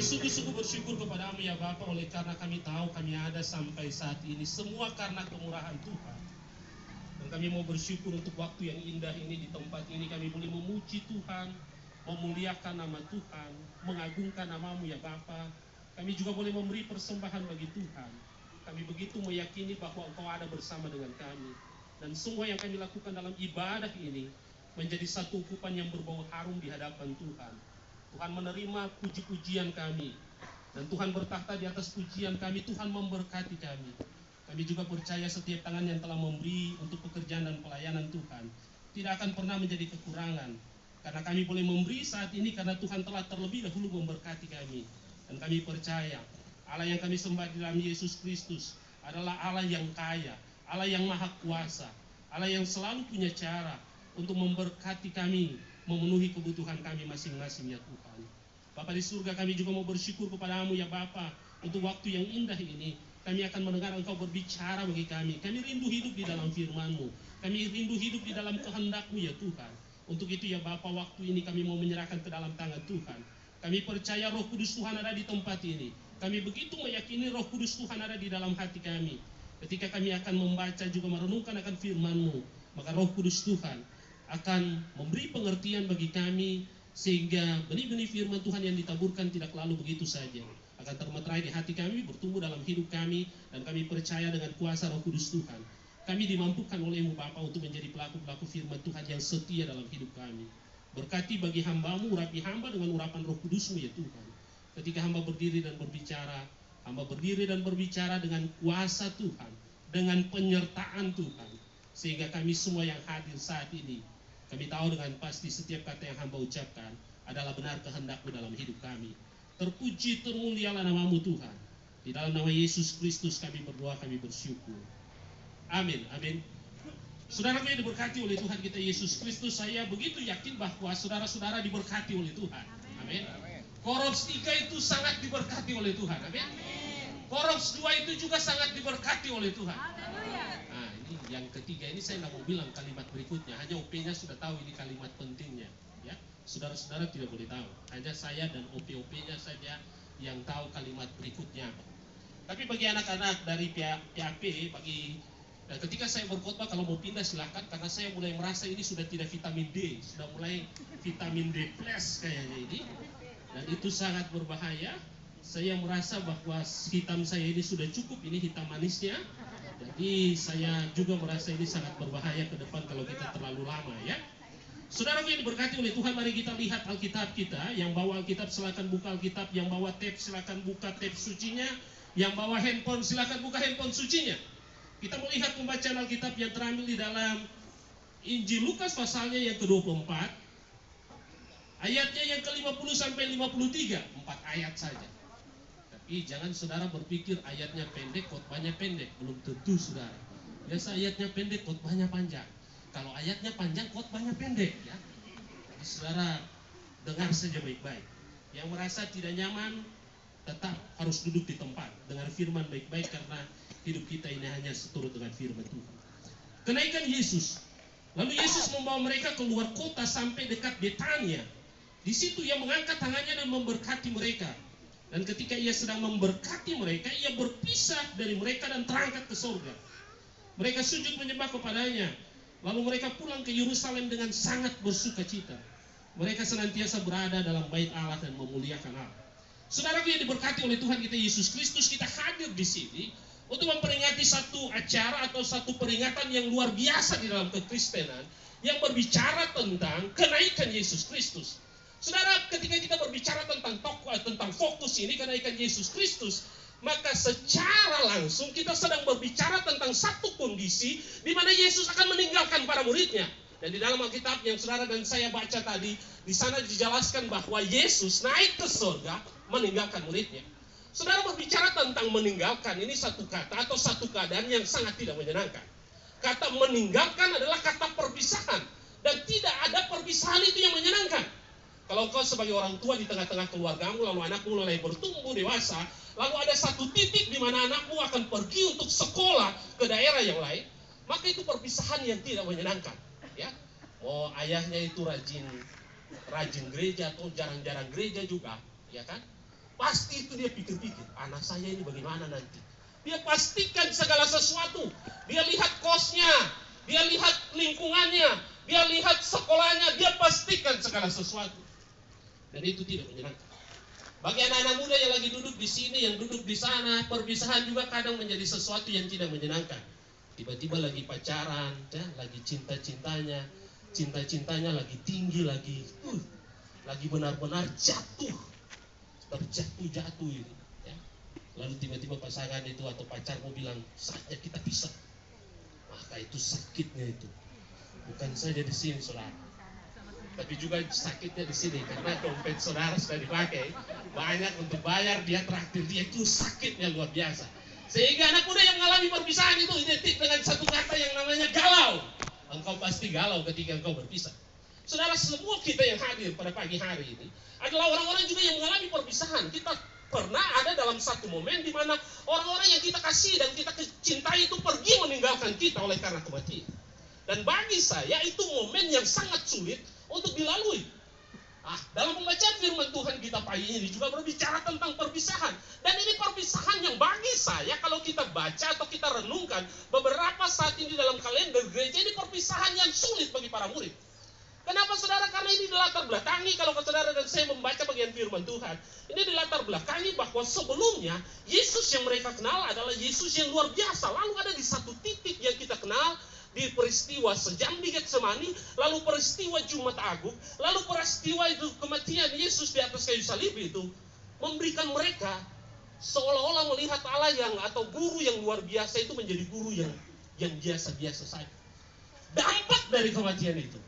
Sungguh-sungguh bersyukur kepadamu ya Bapa, oleh karena kami tahu kami ada sampai saat ini semua karena kemurahan Tuhan. Dan kami mau bersyukur untuk waktu yang indah ini di tempat ini. Kami boleh memuji Tuhan, memuliakan nama Tuhan, mengagungkan namamu ya Bapa. Kami juga boleh memberi persembahan bagi Tuhan. Kami begitu meyakini bahwa Engkau ada bersama dengan kami. Dan semua yang kami lakukan dalam ibadah ini menjadi satu ukupan yang berbau harum di hadapan Tuhan. Tuhan menerima puji-pujian kami, dan Tuhan bertahta di atas pujian kami. Tuhan memberkati kami. Kami juga percaya setiap tangan yang telah memberi untuk pekerjaan dan pelayanan Tuhan tidak akan pernah menjadi kekurangan, karena kami boleh memberi saat ini karena Tuhan telah terlebih dahulu memberkati kami. Dan kami percaya Allah yang kami sembah di dalam Yesus Kristus adalah Allah yang kaya, Allah yang maha kuasa, Allah yang selalu punya cara untuk memberkati kami, memenuhi kebutuhan kami masing-masing ya Tuhan. Bapa di surga, kami juga mau bersyukur kepadamu ya Bapa, untuk waktu yang indah ini. Kami akan mendengar Engkau berbicara bagi kami. Kami rindu hidup di dalam firman-Mu. Kami rindu hidup di dalam kehendak-Mu ya Tuhan. Untuk itu ya Bapa, waktu ini kami mau menyerahkan ke dalam tangan Tuhan. Kami percaya Roh Kudus Tuhan ada di tempat ini. Kami begitu meyakini Roh Kudus Tuhan ada di dalam hati kami. Ketika kami akan membaca juga merenungkan akan firman-Mu, maka Roh Kudus Tuhan akan memberi pengertian bagi kami, sehingga benih-benih firman Tuhan yang ditaburkan tidak lalu begitu saja, akan termeterai di hati kami, bertumbuh dalam hidup kami, dan kami percaya dengan kuasa Roh Kudus Tuhan kami dimampukan oleh-Mu Bapa untuk menjadi pelaku-pelaku firman Tuhan yang setia dalam hidup kami. Berkati bagi hamba-Mu, urapi hamba dengan urapan Roh Kudus-Mu ya Tuhan. Ketika hamba berdiri dan berbicara dengan kuasa Tuhan, dengan penyertaan Tuhan, sehingga kami semua yang hadir saat ini, kami tahu dengan pasti setiap kata yang hamba ucapkan adalah benar kehendak-Mu dalam hidup kami. Terpuji, termulialah nama-Mu Tuhan. Di dalam nama Yesus Kristus kami berdoa, kami bersyukur. Amin, amin. Saudaraku yang diberkati oleh Tuhan kita Yesus Kristus, saya begitu yakin bahwa saudara-saudara diberkati oleh Tuhan. Amin. Korops 3 itu sangat diberkati oleh Tuhan. Amin. Korops 2 itu juga sangat diberkati oleh Tuhan. Nah, ini yang ketiga ini saya tidak mau bilang kalimat berikutnya, hanya OP-nya sudah tahu ini kalimat pentingnya. Ya, saudara-saudara tidak boleh tahu. Hanya saya dan OP-OP-nya saja yang tahu kalimat berikutnya. Tapi bagi anak-anak dari PAP, dan ketika saya berkhotbah kalau mau pindah silakan, karena saya mulai merasa ini sudah tidak vitamin D, sudah mulai vitamin D plus kayaknya ini, dan itu sangat berbahaya. Saya merasa bahwa hitam saya ini sudah cukup, ini hitam manisnya. Jadi saya juga merasa ini sangat berbahaya ke depan kalau kita terlalu lama ya. Saudaraku yang diberkati oleh Tuhan, mari kita lihat Alkitab kita. Yang bawa Alkitab silakan buka Alkitab, yang bawa tape silakan buka tape sucinya, yang bawa handphone silakan buka handphone sucinya. Kita melihat pembacaan Alkitab yang terambil di dalam Injil Lukas pasalnya yang ke-24, ayatnya yang ke-50 sampai 53, 4 ayat saja. Tapi jangan saudara berpikir ayatnya pendek, khotbahnya pendek, belum tentu saudara. Biasa ayatnya pendek, khotbahnya panjang. Kalau ayatnya panjang, khotbahnya pendek ya. Jadi saudara dengar saja baik-baik. Yang merasa tidak nyaman tetap harus duduk di tempat, dengar firman baik-baik karena hidup kita ini hanya seturut dengan firman Tuhan. Kenaikan Yesus. Lalu Yesus membawa mereka keluar kota sampai dekat Betania. Di situ ia mengangkat tangannya dan memberkati mereka. Dan ketika ia sedang memberkati mereka, ia berpisah dari mereka dan terangkat ke surga. Mereka sujud menyembah kepadanya. Lalu mereka pulang ke Yerusalem dengan sangat bersukacita. Mereka senantiasa berada dalam bait Allah dan memuliakan Allah. Saudaraku yang diberkati oleh Tuhan kita Yesus Kristus, kita hadir di sini untuk memperingati satu acara atau satu peringatan yang luar biasa di dalam kekristenan yang berbicara tentang kenaikan Yesus Kristus. Saudara, ketika kita berbicara tentang fokus ini kenaikan Yesus Kristus, maka secara langsung kita sedang berbicara tentang satu kondisi di mana Yesus akan meninggalkan para muridnya. Dan di dalam Alkitab yang saudara dan saya baca tadi, di sana dijelaskan bahwa Yesus naik ke surga meninggalkan muridnya. Saudara, berbicara tentang meninggalkan, ini satu kata atau satu keadaan yang sangat tidak menyenangkan. Kata meninggalkan adalah kata perpisahan. Dan tidak ada perpisahan itu yang menyenangkan. Kalau kau sebagai orang tua di tengah-tengah keluargamu, lalu anakmu mulai bertumbuh dewasa, lalu ada satu titik di mana anakmu akan pergi untuk sekolah ke daerah yang lain, maka itu perpisahan yang tidak menyenangkan. Ya, oh ayahnya itu rajin gereja atau jarang-jarang gereja juga, ya kan? Pasti itu dia pikir-pikir, anak saya ini bagaimana nanti? Dia pastikan segala sesuatu. Dia lihat kosnya, dia lihat lingkungannya, dia lihat sekolahnya, dia pastikan segala sesuatu. Dan itu tidak menyenangkan. Bagi anak-anak muda yang lagi duduk di sini, yang duduk di sana, perpisahan juga kadang menjadi sesuatu yang tidak menyenangkan. Tiba-tiba lagi pacaran, ya, lagi cinta-cintanya lagi tinggi, lagi benar-benar terjatuh ini. Ya. Lalu tiba-tiba pasangan itu atau pacarmu bilang, saatnya kita pisah. Maka itu sakitnya itu. Bukan saja di sini saudara, tapi juga sakitnya di sini karena dompet saudara sudah dipakai banyak untuk bayar, dia traktir, dia itu sakitnya luar biasa. Sehingga anak muda yang mengalami perpisahan itu identik dengan satu kata yang namanya galau. Engkau pasti galau ketika engkau berpisah. Saudara, semua kita yang hadir pada pagi hari ini adalah orang-orang juga yang mengalami perpisahan. Kita pernah ada dalam satu momen di mana orang-orang yang kita kasih dan kita cintai itu pergi meninggalkan kita oleh karena kematian. Dan bagi saya itu momen yang sangat sulit untuk dilalui. Dalam pembacaan firman Tuhan kita pagi ini juga berbicara tentang perpisahan. Dan ini perpisahan yang bagi saya kalau kita baca atau kita renungkan beberapa saat ini dalam kalender gereja, ini perpisahan yang sulit bagi para murid. Kenapa saudara? Karena ini dilatar belakangi, kalau saudara dan saya membaca bagian firman Tuhan, ini dilatar belakangi bahwa sebelumnya Yesus yang mereka kenal adalah Yesus yang luar biasa. Lalu ada di satu titik yang kita kenal, di peristiwa sejam di Getsemani, lalu peristiwa Jumat Agung, lalu peristiwa itu kematian Yesus di atas kayu salib itu memberikan mereka seolah-olah melihat Allah yang atau guru yang luar biasa itu menjadi guru yang biasa-biasa saja. Dampak dari kematian itu,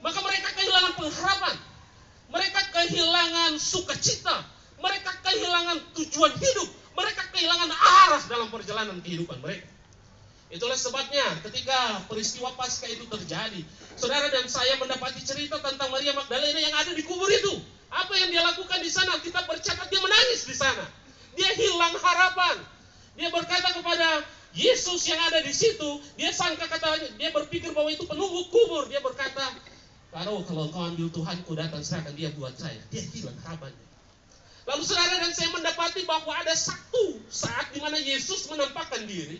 maka mereka kehilangan pengharapan, mereka kehilangan sukacita, mereka kehilangan tujuan hidup, mereka kehilangan arah dalam perjalanan kehidupan mereka. Itulah sebabnya ketika peristiwa Paskah itu terjadi, saudara dan saya mendapati cerita tentang Maria Magdalena yang ada di kubur itu. Apa yang dia lakukan di sana? Kita bercatat dia menangis di sana. Dia hilang harapan. Dia berkata kepada Yesus yang ada di situ, dia sangka katanya, dia berpikir bahwa itu penunggu kubur. Dia berkata, kalau kau ambil Tuhan, kau datang serahkan dia buat saya. Dia hilang harapannya. Lalu saudara dan saya mendapati bahwa ada satu saat di mana Yesus menampakkan diri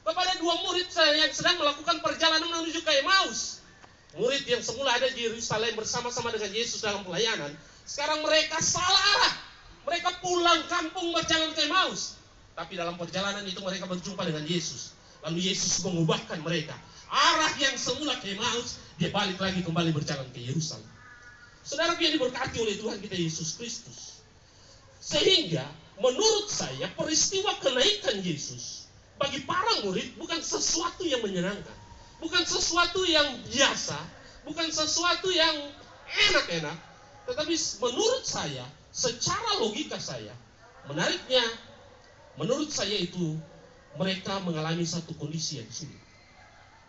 kepada dua murid yang sedang melakukan perjalanan menuju ke Emmaus. Murid yang semula ada di Yerusalem bersama-sama dengan Yesus dalam pelayanan, sekarang mereka salah arah. Mereka pulang kampung berjalan ke Emmaus. Tapi dalam perjalanan itu mereka berjumpa dengan Yesus. Lalu Yesus mengubahkan mereka. Arah yang semula ke Emmaus, dia balik lagi kembali berjalan ke Yerusalem. Saudara yang diberkati oleh Tuhan kita Yesus Kristus. Sehingga menurut saya peristiwa kenaikan Yesus bagi para murid bukan sesuatu yang menyenangkan, bukan sesuatu yang biasa, bukan sesuatu yang enak-enak, tetapi menurut saya, secara logika saya, menariknya, menurut saya itu mereka mengalami satu kondisi yang sulit.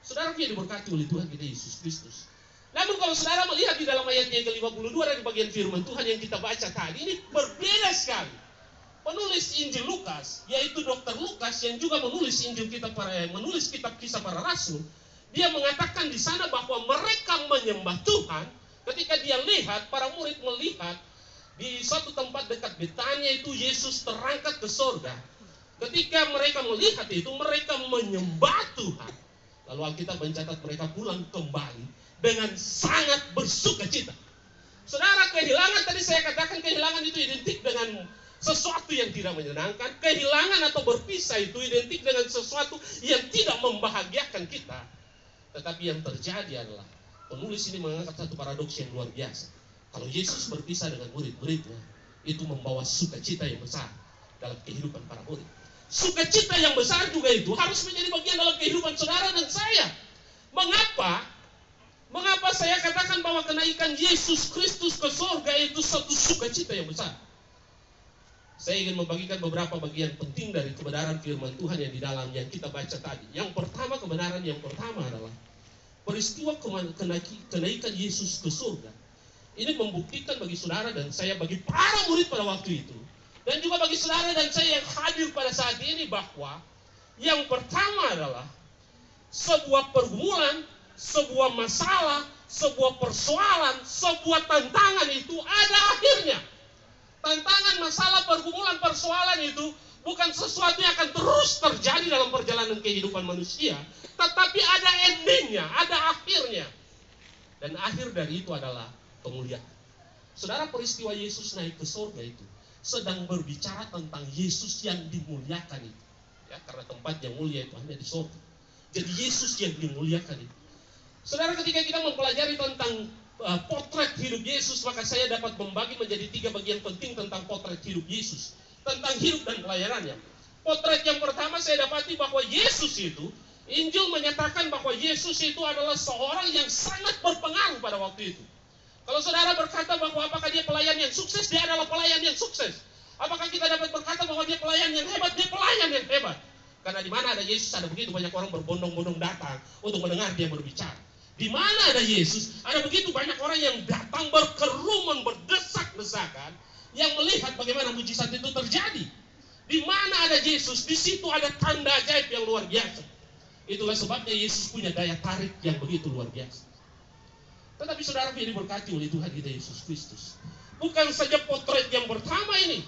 Saudara yang diberkati oleh Tuhan kita Yesus Kristus. Namun kalau saudara melihat di dalam ayatnya yang ke-52 dari bagian firman Tuhan yang kita baca tadi, ini berbeda sekali. Penulis Injil Lukas, yaitu Dr. Lukas yang juga menulis menulis kitab Kisah Para Rasul, dia mengatakan di sana bahwa mereka menyembah Tuhan ketika dia lihat, para murid melihat di suatu tempat dekat Betania itu Yesus terangkat ke sorga. Ketika mereka melihat itu, mereka menyembah Tuhan. Lalu Alkitab mencatat mereka pulang kembali dengan sangat bersukacita. Saudara, kehilangan tadi saya katakan kehilangan itu identik dengan sesuatu yang tidak menyenangkan. Kehilangan atau berpisah itu identik dengan sesuatu yang tidak membahagiakan kita. Tetapi yang terjadi adalah penulis ini mengangkat satu paradoks yang luar biasa. Kalau Yesus berpisah dengan murid-muridnya, itu membawa sukacita yang besar dalam kehidupan para murid. Sukacita yang besar juga itu harus menjadi bagian dalam kehidupan saudara dan saya. Mengapa? Mengapa saya katakan bahwa kenaikan Yesus Kristus ke surga itu satu sukacita yang besar? Saya ingin membagikan beberapa bagian penting dari kebenaran firman Tuhan yang di dalam yang kita baca tadi. Yang pertama, kebenaran yang pertama adalah peristiwa kenaikan Yesus ke surga. Ini membuktikan bagi saudara dan saya, bagi para murid pada waktu itu, dan juga bagi saudara dan saya yang hadir pada saat ini, bahwa yang pertama adalah sebuah pergumulan, sebuah masalah, sebuah persoalan, sebuah tantangan itu ada akhirnya. Tantangan, masalah, pergumulan, persoalan itu bukan sesuatu yang akan terus terjadi dalam perjalanan kehidupan manusia, tetapi ada endingnya, ada akhirnya. Dan akhir dari itu adalah kemuliaan. Saudara, peristiwa Yesus naik ke surga itu sedang berbicara tentang Yesus yang dimuliakan itu. Ya, karena tempat yang mulia itu hanya di surga. Jadi Yesus yang dimuliakan itu. Saudara, ketika kita mempelajari tentang potret hidup Yesus, maka saya dapat membagi menjadi 3 bagian penting tentang potret hidup Yesus, tentang hidup dan pelayanannya. Potret yang pertama saya dapati bahwa Yesus itu, Injil menyatakan bahwa Yesus itu adalah seorang yang sangat berpengaruh pada waktu itu. Kalau saudara berkata bahwa apakah dia pelayan yang sukses, dia adalah pelayan yang sukses. Apakah kita dapat berkata bahwa dia pelayan yang hebat, dia pelayan yang hebat. Karena di mana ada Yesus ada begitu banyak orang berbondong-bondong datang untuk mendengar dia berbicara. Di mana ada Yesus, ada begitu banyak orang yang datang berkerumun, berdesak-desakan, yang melihat bagaimana mujizat itu terjadi. Di mana ada Yesus, di situ ada tanda ajaib yang luar biasa. Itulah sebabnya Yesus punya daya tarik yang begitu luar biasa. Tetapi saudara yang diberkati oleh Tuhan kita Yesus Kristus, bukan saja potret yang pertama ini,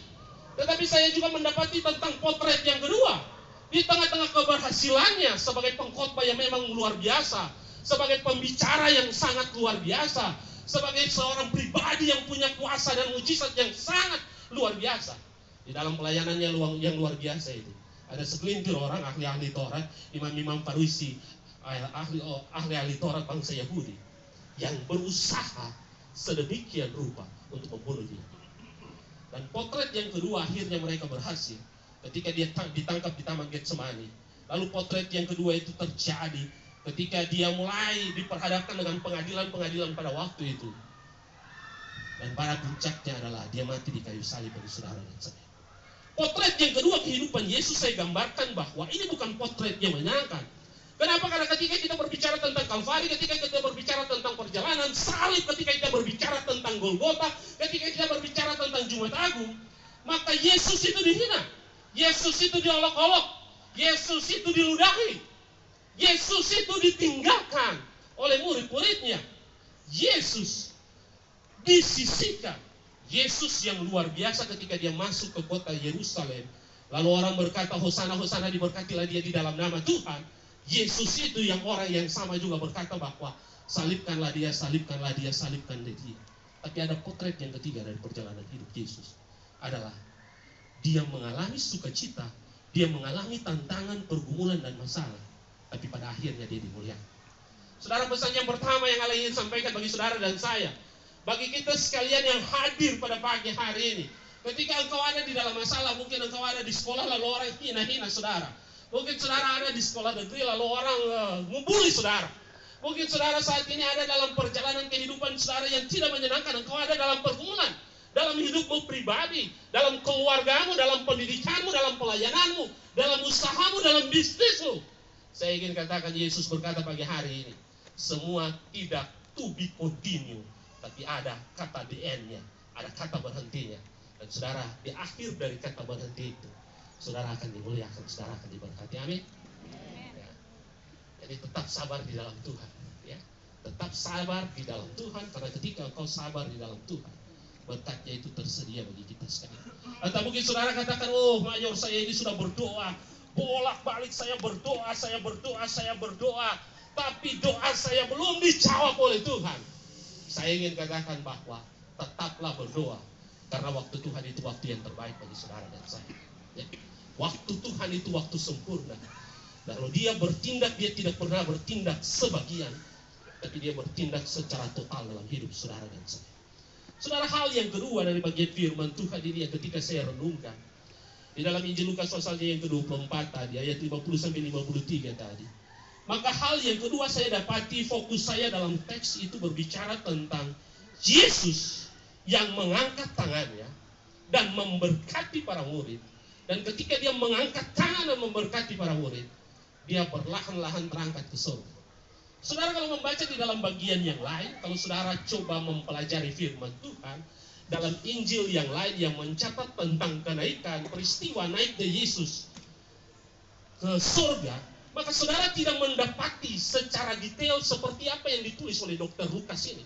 tetapi saya juga mendapati tentang potret yang kedua. Di tengah-tengah keberhasilannya sebagai pengkhotbah yang memang luar biasa, sebagai pembicara yang sangat luar biasa, sebagai seorang pribadi yang punya kuasa dan mujizat yang sangat luar biasa. Di dalam pelayanannya yang luar biasa itu, ada segelintir orang ahli-ahli Taurat, imam-imam Farisi, ahli-ahli Taurat bangsa Yahudi, yang berusaha sedemikian rupa untuk membunuh dia. Dan potret yang kedua akhirnya mereka berhasil ketika dia ditangkap di Taman Getsemani. Lalu potret yang kedua itu terjadi ketika dia mulai diperhadapkan dengan pengadilan-pengadilan pada waktu itu. Dan pada puncaknya adalah dia mati di kayu salib bagi saudara dan saya. Potret yang kedua kehidupan Yesus saya gambarkan bahwa ini bukan potret yang menyenangkan. Kenapa? Karena ketika kita berbicara tentang Kalvari, ketika kita berbicara tentang perjalanan salib, ketika kita berbicara tentang Golgota, ketika kita berbicara tentang Jumat Agung, maka Yesus itu dihina, Yesus itu diolok-olok, Yesus itu diludahi, Yesus itu ditinggalkan oleh murid-muridnya. Yesus disisihkan. Yesus yang luar biasa ketika dia masuk ke kota Yerusalem, Lalu orang berkata, Hosana, Hosana, diberkatilah dia di dalam nama Tuhan. Yesus itu yang orang yang sama juga berkata bahwa salibkanlah dia, salibkanlah dia, salibkanlah dia. Tapi ada potret yang ketiga dari perjalanan hidup Yesus. Adalah dia mengalami sukacita, dia mengalami tantangan, pergumulan dan masalah. Tapi pada akhirnya dia dimuliakan. Saudara, pesan yang pertama yang Allah ingin sampaikan bagi saudara dan saya, bagi kita sekalian yang hadir pada pagi hari ini, ketika engkau ada di dalam masalah, mungkin engkau ada di sekolah lalu orang hina-hina saudara. Mungkin saudara ada di sekolah negeri lalu orang membuli saudara. Mungkin saudara saat ini ada dalam perjalanan kehidupan saudara yang tidak menyenangkan. Engkau ada dalam pergumulan, dalam hidupmu pribadi, dalam keluargamu, dalam pendidikanmu, dalam pelayananmu, dalam usahamu, dalam bisnismu. Saya ingin katakan, Yesus berkata pagi hari ini, semua tidak to be continue, tapi ada kata the end-nya, ada kata berhentinya. Dan saudara, di akhir dari kata berhenti itu, saudara akan dimuliakan, saudara akan diberkati. Amin. Ya. Jadi tetap sabar di dalam Tuhan. Ya. Tetap sabar di dalam Tuhan, karena ketika engkau sabar di dalam Tuhan, berkatnya itu tersedia bagi kita sekalian. Atau mungkin saudara katakan, oh Mayor, saya ini sudah berdoa, bolak-balik saya berdoa, tapi doa saya belum dijawab oleh Tuhan. Saya ingin katakan bahwa tetaplah berdoa, karena waktu Tuhan itu waktu yang terbaik bagi saudara dan saya. Ya. Waktu Tuhan itu waktu sempurna. Dan kalau dia bertindak, dia tidak pernah bertindak sebagian, tapi dia bertindak secara total dalam hidup saudara dan saya. Saudara, hal yang kedua dari bagian firman Tuhan ini yang ketika saya renungkan, di dalam Injil Lukas pasalnya yang ke-24 tadi, ayat 50-53 tadi. Maka hal yang kedua saya dapati, fokus saya dalam teks itu berbicara tentang Yesus yang mengangkat tangannya dan memberkati para murid. Dan ketika dia mengangkat tangan dan memberkati para murid, dia perlahan-lahan terangkat ke surga. Saudara, kalau membaca di dalam bagian yang lain, kalau saudara coba mempelajari firman Tuhan, dalam Injil yang lain yang mencatat tentang kenaikan, peristiwa naiknya Yesus ke surga, maka saudara tidak mendapati secara detail seperti apa yang ditulis oleh Dr. Lukas ini.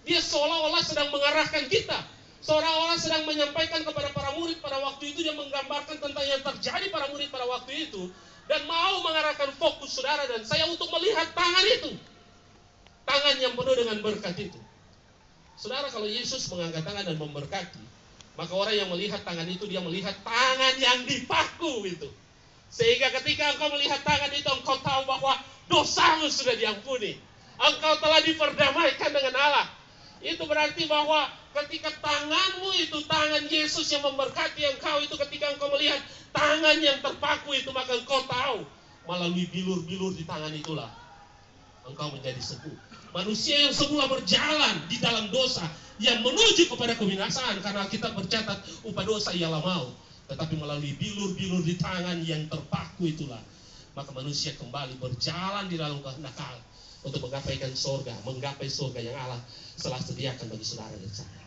Dia seolah-olah sedang mengarahkan kita, seolah-olah sedang menyampaikan kepada para murid pada waktu itu, dia menggambarkan tentang yang terjadi para murid pada waktu itu, dan mau mengarahkan fokus saudara dan saya untuk melihat tangan itu, tangan yang penuh dengan berkat itu. Saudara, kalau Yesus mengangkat tangan dan memberkati, maka orang yang melihat tangan itu, dia melihat tangan yang dipaku itu. Sehingga ketika engkau melihat tangan itu, engkau tahu bahwa dosamu sudah diampuni. Engkau telah diperdamaikan dengan Allah. Itu berarti bahwa ketika tanganmu itu, tangan Yesus yang memberkati engkau itu, ketika engkau melihat tangan yang terpaku itu, maka engkau tahu melalui bilur-bilur di tangan itulah engkau menjadi sembuh. Manusia yang semula berjalan di dalam dosa yang menuju kepada kebinasaan, karena kita bercatat upah dosa ialah maut. Tetapi melalui bilur-bilur di tangan yang terpaku itulah, maka manusia kembali berjalan di dalam kehendak Allah untuk menggapai surga yang Allah telah sediakan bagi saudara dan saya.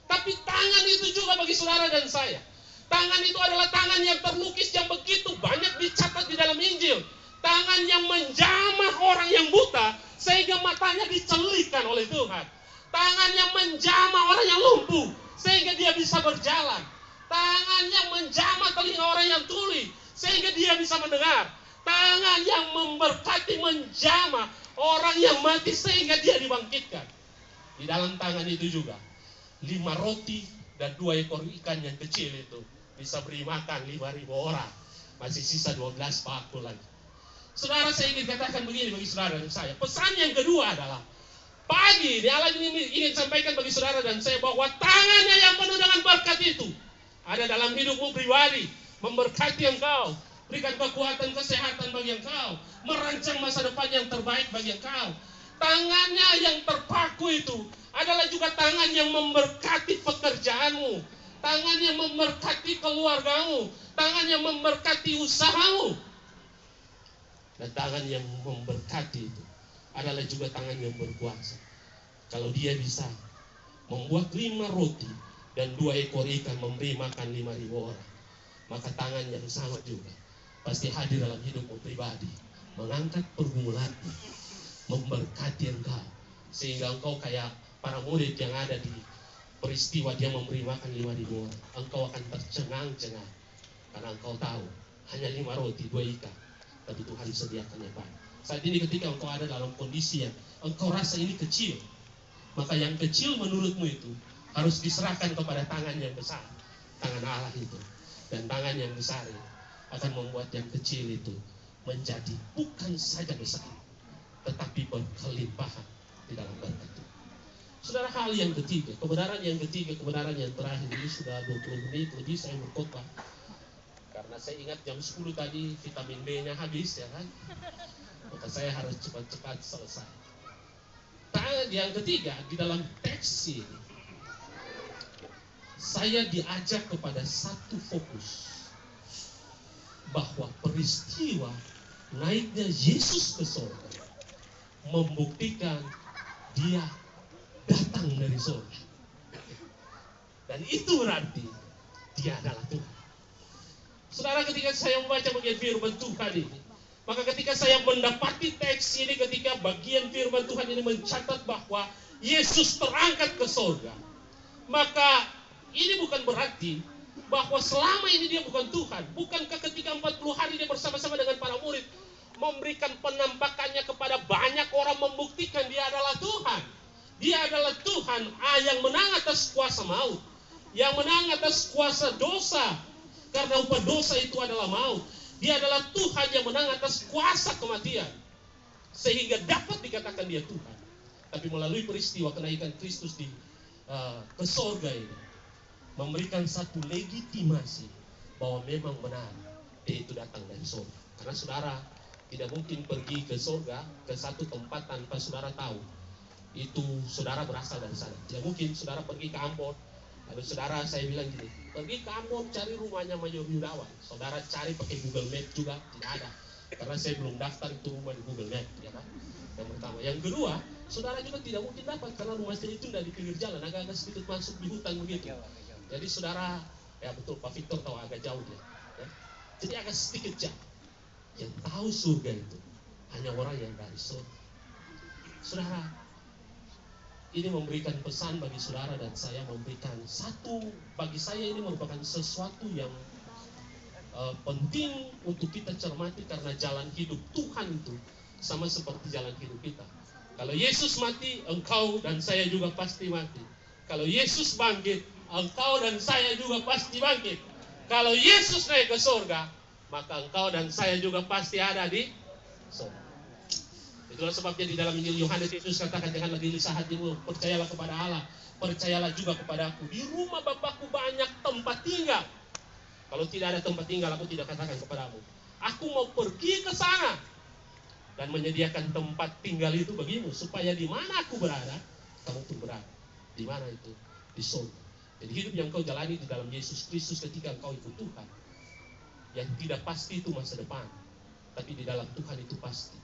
Tapi tangan itu juga bagi saudara dan saya. Tangan itu adalah tangan yang terlukis yang begitu banyak dicatat di dalam Injil. Tangan yang menjamah orang yang buta sehingga matanya dicelitkan oleh Tuhan. Tangan yang menjamah orang yang lumpuh sehingga dia bisa berjalan. Tangan yang menjamah telinga orang yang tuli sehingga dia bisa mendengar. Tangan yang memberkati, menjamah orang yang mati sehingga dia dibangkitkan. Di dalam tangan itu juga 5 roti dan 2 ekor ikan yang kecil itu bisa beri makan 5.000 orang. Masih sisa 12 bakul lagi. Saudara, saya ingin katakan begini bagi saudara dan saya. Pesan yang kedua adalah, pagi ini Allah ingin sampaikan bagi saudara dan saya bahwa tangannya yang penuh dengan berkat itu ada dalam hidupmu pribadi, memberkati engkau, berikan kekuatan, kesehatan bagi engkau, merancang masa depan yang terbaik bagi engkau. Tangannya yang terpaku itu adalah juga tangan yang memberkati pekerjaanmu, tangan yang memberkati keluargamu, tangan yang memberkati usahamu. Dan tangan yang memberkati itu adalah juga tangan yang berkuasa. Kalau dia bisa membuat 5 roti dan 2 ekor ikan memberi makan 5.000 orang, maka tangan yang sama juga pasti hadir dalam hidupmu pribadi, mengangkat pergumulanmu, memberkati engkau, sehingga engkau kayak para murid yang ada di peristiwa dia memberi makan 5.000 orang. Engkau akan tercengang-cengang Karena engkau tahu, hanya 5 roti, 2 ikan, tapi Tuhan sediakan yang banyak. Saat ini ketika engkau ada dalam kondisi yang engkau rasa ini kecil, maka yang kecil menurutmu itu harus diserahkan kepada tangan yang besar, tangan Allah itu. Dan tangan yang besar itu akan membuat yang kecil itu menjadi bukan saja besar, tetapi berkelimpahan di dalam berkat Tuhan. Saudara, hal yang ketiga, kebenaran yang terakhir, ini sudah 20 menit lebih saya berkhotbah. Karena saya ingat jam 10 tadi vitamin B-nya habis, ya kan? Maka saya harus cepat-cepat selesai. Yang ketiga, di dalam teks ini, saya diajak kepada satu fokus, bahwa peristiwa naiknya Yesus ke surga membuktikan dia datang dari surga. Dan itu berarti dia adalah Tuhan. Saudara, ketika saya membaca bagian firman Tuhan ini, maka ketika saya mendapati teks ini, ketika bagian firman Tuhan ini mencatat bahwa Yesus terangkat ke surga, maka ini bukan berarti bahwa selama ini dia bukan Tuhan. Bukankah ketika 40 hari dia bersama-sama dengan para murid memberikan penampakannya kepada banyak orang, membuktikan dia adalah Tuhan. Dia adalah Tuhan yang menang atas kuasa maut, yang menang atas kuasa dosa, karena upah dosa itu adalah maut. Dia adalah Tuhan yang menang atas kuasa kematian, sehingga dapat dikatakan dia Tuhan. Tapi melalui peristiwa kenaikan Kristus ke surga ini, memberikan satu legitimasi bahwa memang benar dia itu datang dari surga. Karena saudara tidak mungkin pergi ke surga, ke satu tempat tanpa saudara tahu itu saudara berasal dari sana. Tidak mungkin saudara pergi ke Ambon, lalu saudara, saya bilang gini, pergi ke Ambon cari rumahnya Mayor Yudawan, saudara cari pakai Google Map juga tidak ada, karena saya belum daftar itu rumah di Google Map, ya kan? Yang pertama. Yang kedua, saudara juga tidak mungkin dapat karena rumah saya itu dari pinggir jalan, agak-agak sedikit masuk di hutan begitu. Jadi saudara, ya betul Pak Victor tahu agak jauh dia, ya. Jadi agak sedikit jauh. Yang tahu surga itu hanya orang yang dari surga. Saudara, ini memberikan pesan bagi saudara dan saya, memberikan satu, bagi saya ini merupakan sesuatu yang penting untuk kita cermati, karena jalan hidup Tuhan itu sama seperti jalan hidup kita. Kalau Yesus mati, engkau dan saya juga pasti mati. Kalau Yesus bangkit, engkau dan saya juga pasti bangkit. Kalau Yesus naik ke surga, maka engkau dan saya juga pasti ada di surga. Itulah sebabnya di dalam Injil Yohanes Yesus katakan, janganlah gelisah hatimu, percayalah kepada Allah, percayalah juga kepada aku. Di rumah Bapakku banyak tempat tinggal. Kalau tidak ada tempat tinggal, aku tidak katakan kepadamu. Aku mau pergi ke sana dan menyediakan tempat tinggal itu bagimu, supaya di mana aku berada, kamu pun berada. Di mana itu? Di surga. Jadi hidup yang kau jalani di dalam Yesus Kristus ketika engkau ikut Tuhan, yang tidak pasti itu masa depan, tapi di dalam Tuhan itu pasti.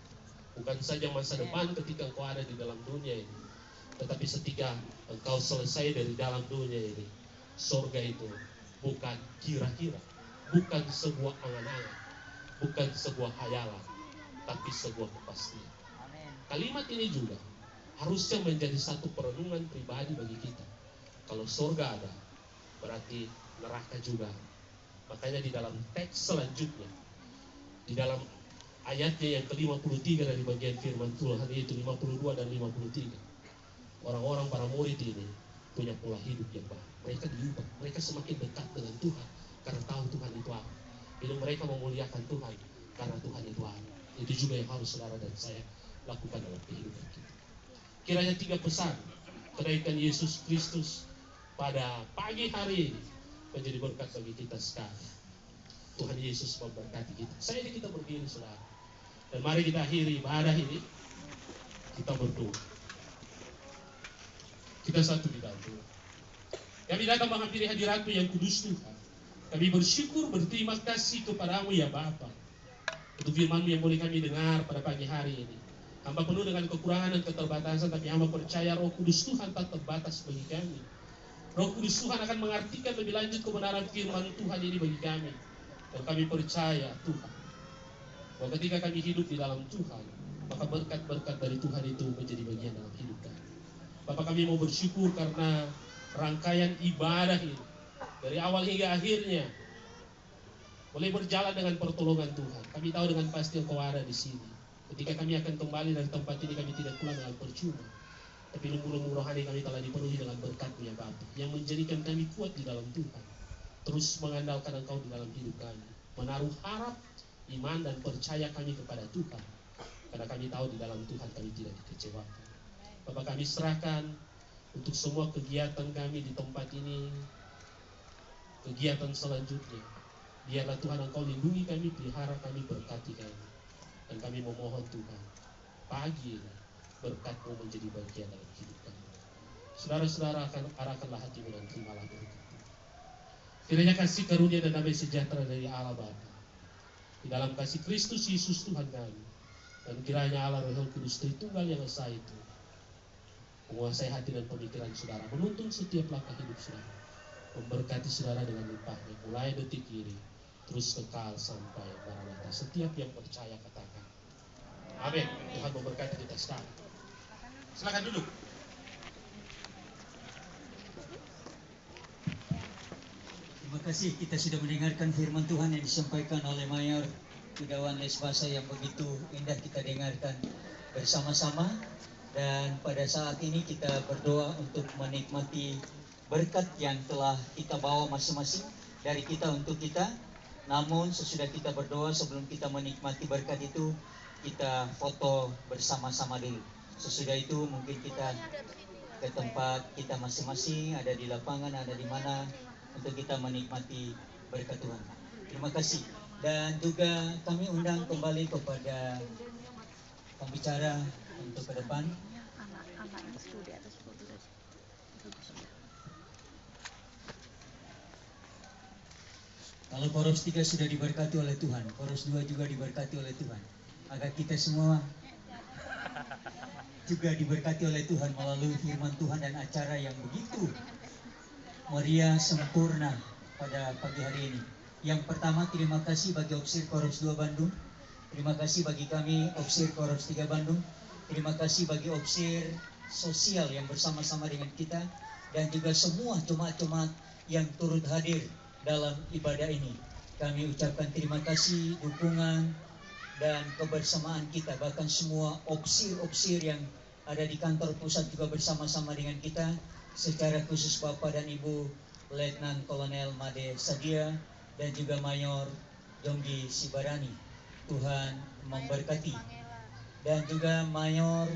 Bukan saja masa depan ketika engkau ada di dalam dunia ini, tetapi ketika engkau selesai dari dalam dunia ini, surga itu bukan kira-kira, bukan sebuah angan-angan, bukan sebuah hayalan, tapi sebuah kepastian. Kalimat ini juga harusnya menjadi satu perenungan pribadi bagi kita. Kalau surga ada, berarti neraka juga. Makanya di dalam teks selanjutnya, di dalam ayatnya yang ke-53 dari bagian firman Tuhan, yaitu 52 dan 53, orang-orang para murid ini punya pola hidup yang baik. Mereka diubah, mereka semakin dekat dengan Tuhan karena tahu Tuhan itu apa. Jadi mereka memuliakan Tuhan karena Tuhan itu apa. Itu juga yang harus saudara dan saya lakukan dalam kehidupan kita. Kiranya 3 pesan kenaikan Yesus Kristus pada pagi hari ini menjadi berkat bagi kita sekalian. Tuhan Yesus memberkati kita. Saya ini kita berdiri saudara, dan mari kita akhiri ibadah ini, kita berdoa. Kita satu di dalam doa. Kami datang menghampiri hadirat-Mu yang kudus Tuhan. Kami bersyukur, berterima kasih kepadamu ya Bapa, untuk firman-Mu yang boleh kami dengar pada pagi hari ini. Hamba penuh dengan kekurangan dan keterbatasan, tapi hamba percaya Roh Kudus Tuhan tak terbatas bagi kami. Roh Kudus Tuhan akan mengartikan lebih lanjut kebenaran firman Tuhan ini bagi kami. Dan kami percaya Tuhan, bahwa ketika kami hidup di dalam Tuhan, maka berkat-berkat dari Tuhan itu menjadi bagian dalam hidup kami. Bapak, kami mau bersyukur karena rangkaian ibadah ini, dari awal hingga akhirnya, boleh berjalan dengan pertolongan Tuhan. Kami tahu dengan pasti Engkau ada di sini. Ketika kami akan kembali dari tempat ini, kami tidak pulang dengan percuma. Tapi lumbung-lumbung rohani kami telah dipenuhi dengan berkat-Mu ya Bapa, yang menjadikan kami kuat di dalam Tuhan. Terus mengandalkan Engkau di dalam hidup kami. Menaruh harap, iman dan percaya kami kepada Tuhan. Karena kami tahu di dalam Tuhan kami tidak dikecewakan. Bapak, kami serahkan untuk semua kegiatan kami di tempat ini, kegiatan selanjutnya. Biarlah Tuhan Engkau lindungi kami, pelihara kami, berkati kami. Dan kami memohon Tuhan, pagi ini berkat-Mu menjadi bagian dalam hidup kami. Saudara-saudara, arahkanlah hatimu dan terimalah berkat. Kiranya kasih karunia dan damai sejahtera dari Allah Bapa, di dalam kasih Kristus Yesus Tuhan kami, dan kiranya Allah Roh Kudus Tritunggal yang esa itu menguasai hati dan pemikiran saudara, menuntun setiap langkah hidup saudara, memberkati saudara dengan limpahnya, mulai detik ini terus kekal sampai Maranatha. Setiap yang percaya katakan amin. Tuhan memberkati kita sekarang. Silakan duduk. Terima kasih, kita sudah mendengarkan firman Tuhan yang disampaikan oleh Mayor Gudawan Lesbasa yang begitu indah kita dengarkan bersama-sama. Dan pada saat ini kita berdoa untuk menikmati berkat yang telah kita bawa masing-masing dari kita untuk kita. Namun sesudah kita berdoa, sebelum kita menikmati berkat itu, kita foto bersama-sama dulu. Sesudah itu mungkin kita ke tempat kita masing-masing, ada di lapangan, ada di mana, untuk kita menikmati berkat Tuhan. Terima kasih. Dan juga kami undang kembali kepada pembicara untuk ke depan. Kalau Koros 3 sudah diberkati oleh Tuhan, Koros 2 juga diberkati oleh Tuhan. Agar kita semua juga diberkati oleh Tuhan melalui firman Tuhan dan acara yang begitu meriah sempurna pada pagi hari ini. Yang pertama, terima kasih bagi Opsir Koros 2 Bandung. Terima kasih bagi kami Opsir Koros 3 Bandung. Terima kasih bagi Opsir Sosial yang bersama-sama dengan kita. Dan juga semua jemaat-jemaat yang turut hadir dalam ibadah ini. Kami ucapkan terima kasih, dukungan, dan kebersamaan kita. Bahkan semua opsir-opsir yang ada di kantor pusat juga bersama-sama dengan kita. Secara khusus Bapak dan Ibu Letnan Kolonel Made Sadia dan juga Mayor Jonggi Sibarani. Tuhan memberkati. Dan juga Mayor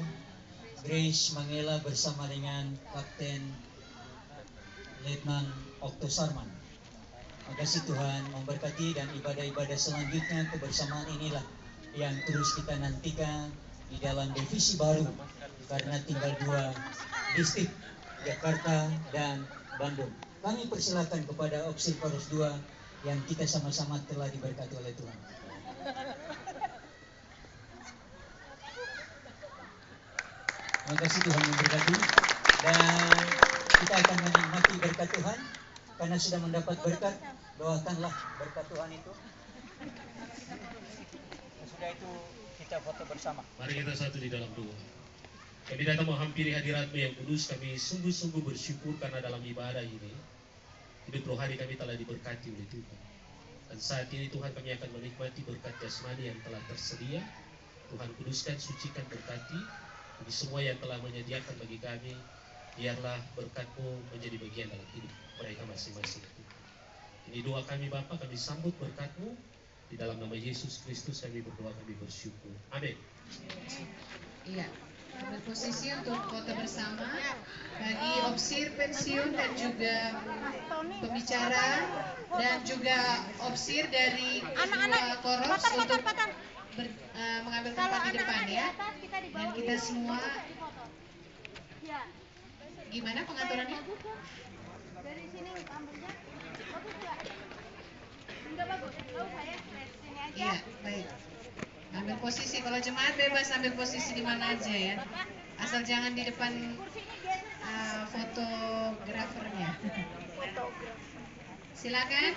Grace Mangela bersama dengan Kapten Letnan Okto Sarman. Terima kasih, Tuhan memberkati, dan ibadah-ibadah selanjutnya kebersamaan inilah yang terus kita nantikan di dalam divisi baru, karena tinggal 2 distrik, Jakarta dan Bandung. Kami persilakan kepada Opsir Koros 2 yang kita sama-sama telah diberkati oleh Tuhan. Terima kasih, Tuhan memberkati, dan kita akan menikmati berkat Tuhan. Karena sudah mendapat berkat, doakanlah berkat Tuhan itu. Sesudah itu kita foto bersama. Mari kita satu di dalam doa. Kami datang menghampiri hadirat-Mu yang kudus. Kami sungguh-sungguh bersyukur karena dalam ibadah ini hidup rohani kami telah diberkati oleh Tuhan. Dan saat ini Tuhan, kami akan menikmati berkat jasmani yang telah tersedia. Tuhan kuduskan, sucikan, berkati bagi semua yang telah menyediakan bagi kami. Biarlah berkat-Mu menjadi bagian dalam hidup mereka masing-masing. Ini doa kami Bapa, kami sambut berkat-Mu. Di dalam nama Yesus Kristus kami berdoa, kami bersyukur. Amin. Iya, berposisi untuk foto bersama bagi Opsir pensiun dan juga pembicara dan juga Opsir dari dua Koros untuk mengambil tempat di depan ya. Dan kita semua, gimana pengaturannya? Dari sini ambilnya bagus nggak? Enggak bagus. Tahu saya sini aja. Iya, baik. Ambil posisi, kalau jemaat bebas ambil posisi di mana aja ya. Asal jangan di depan fotografernya. Silakan.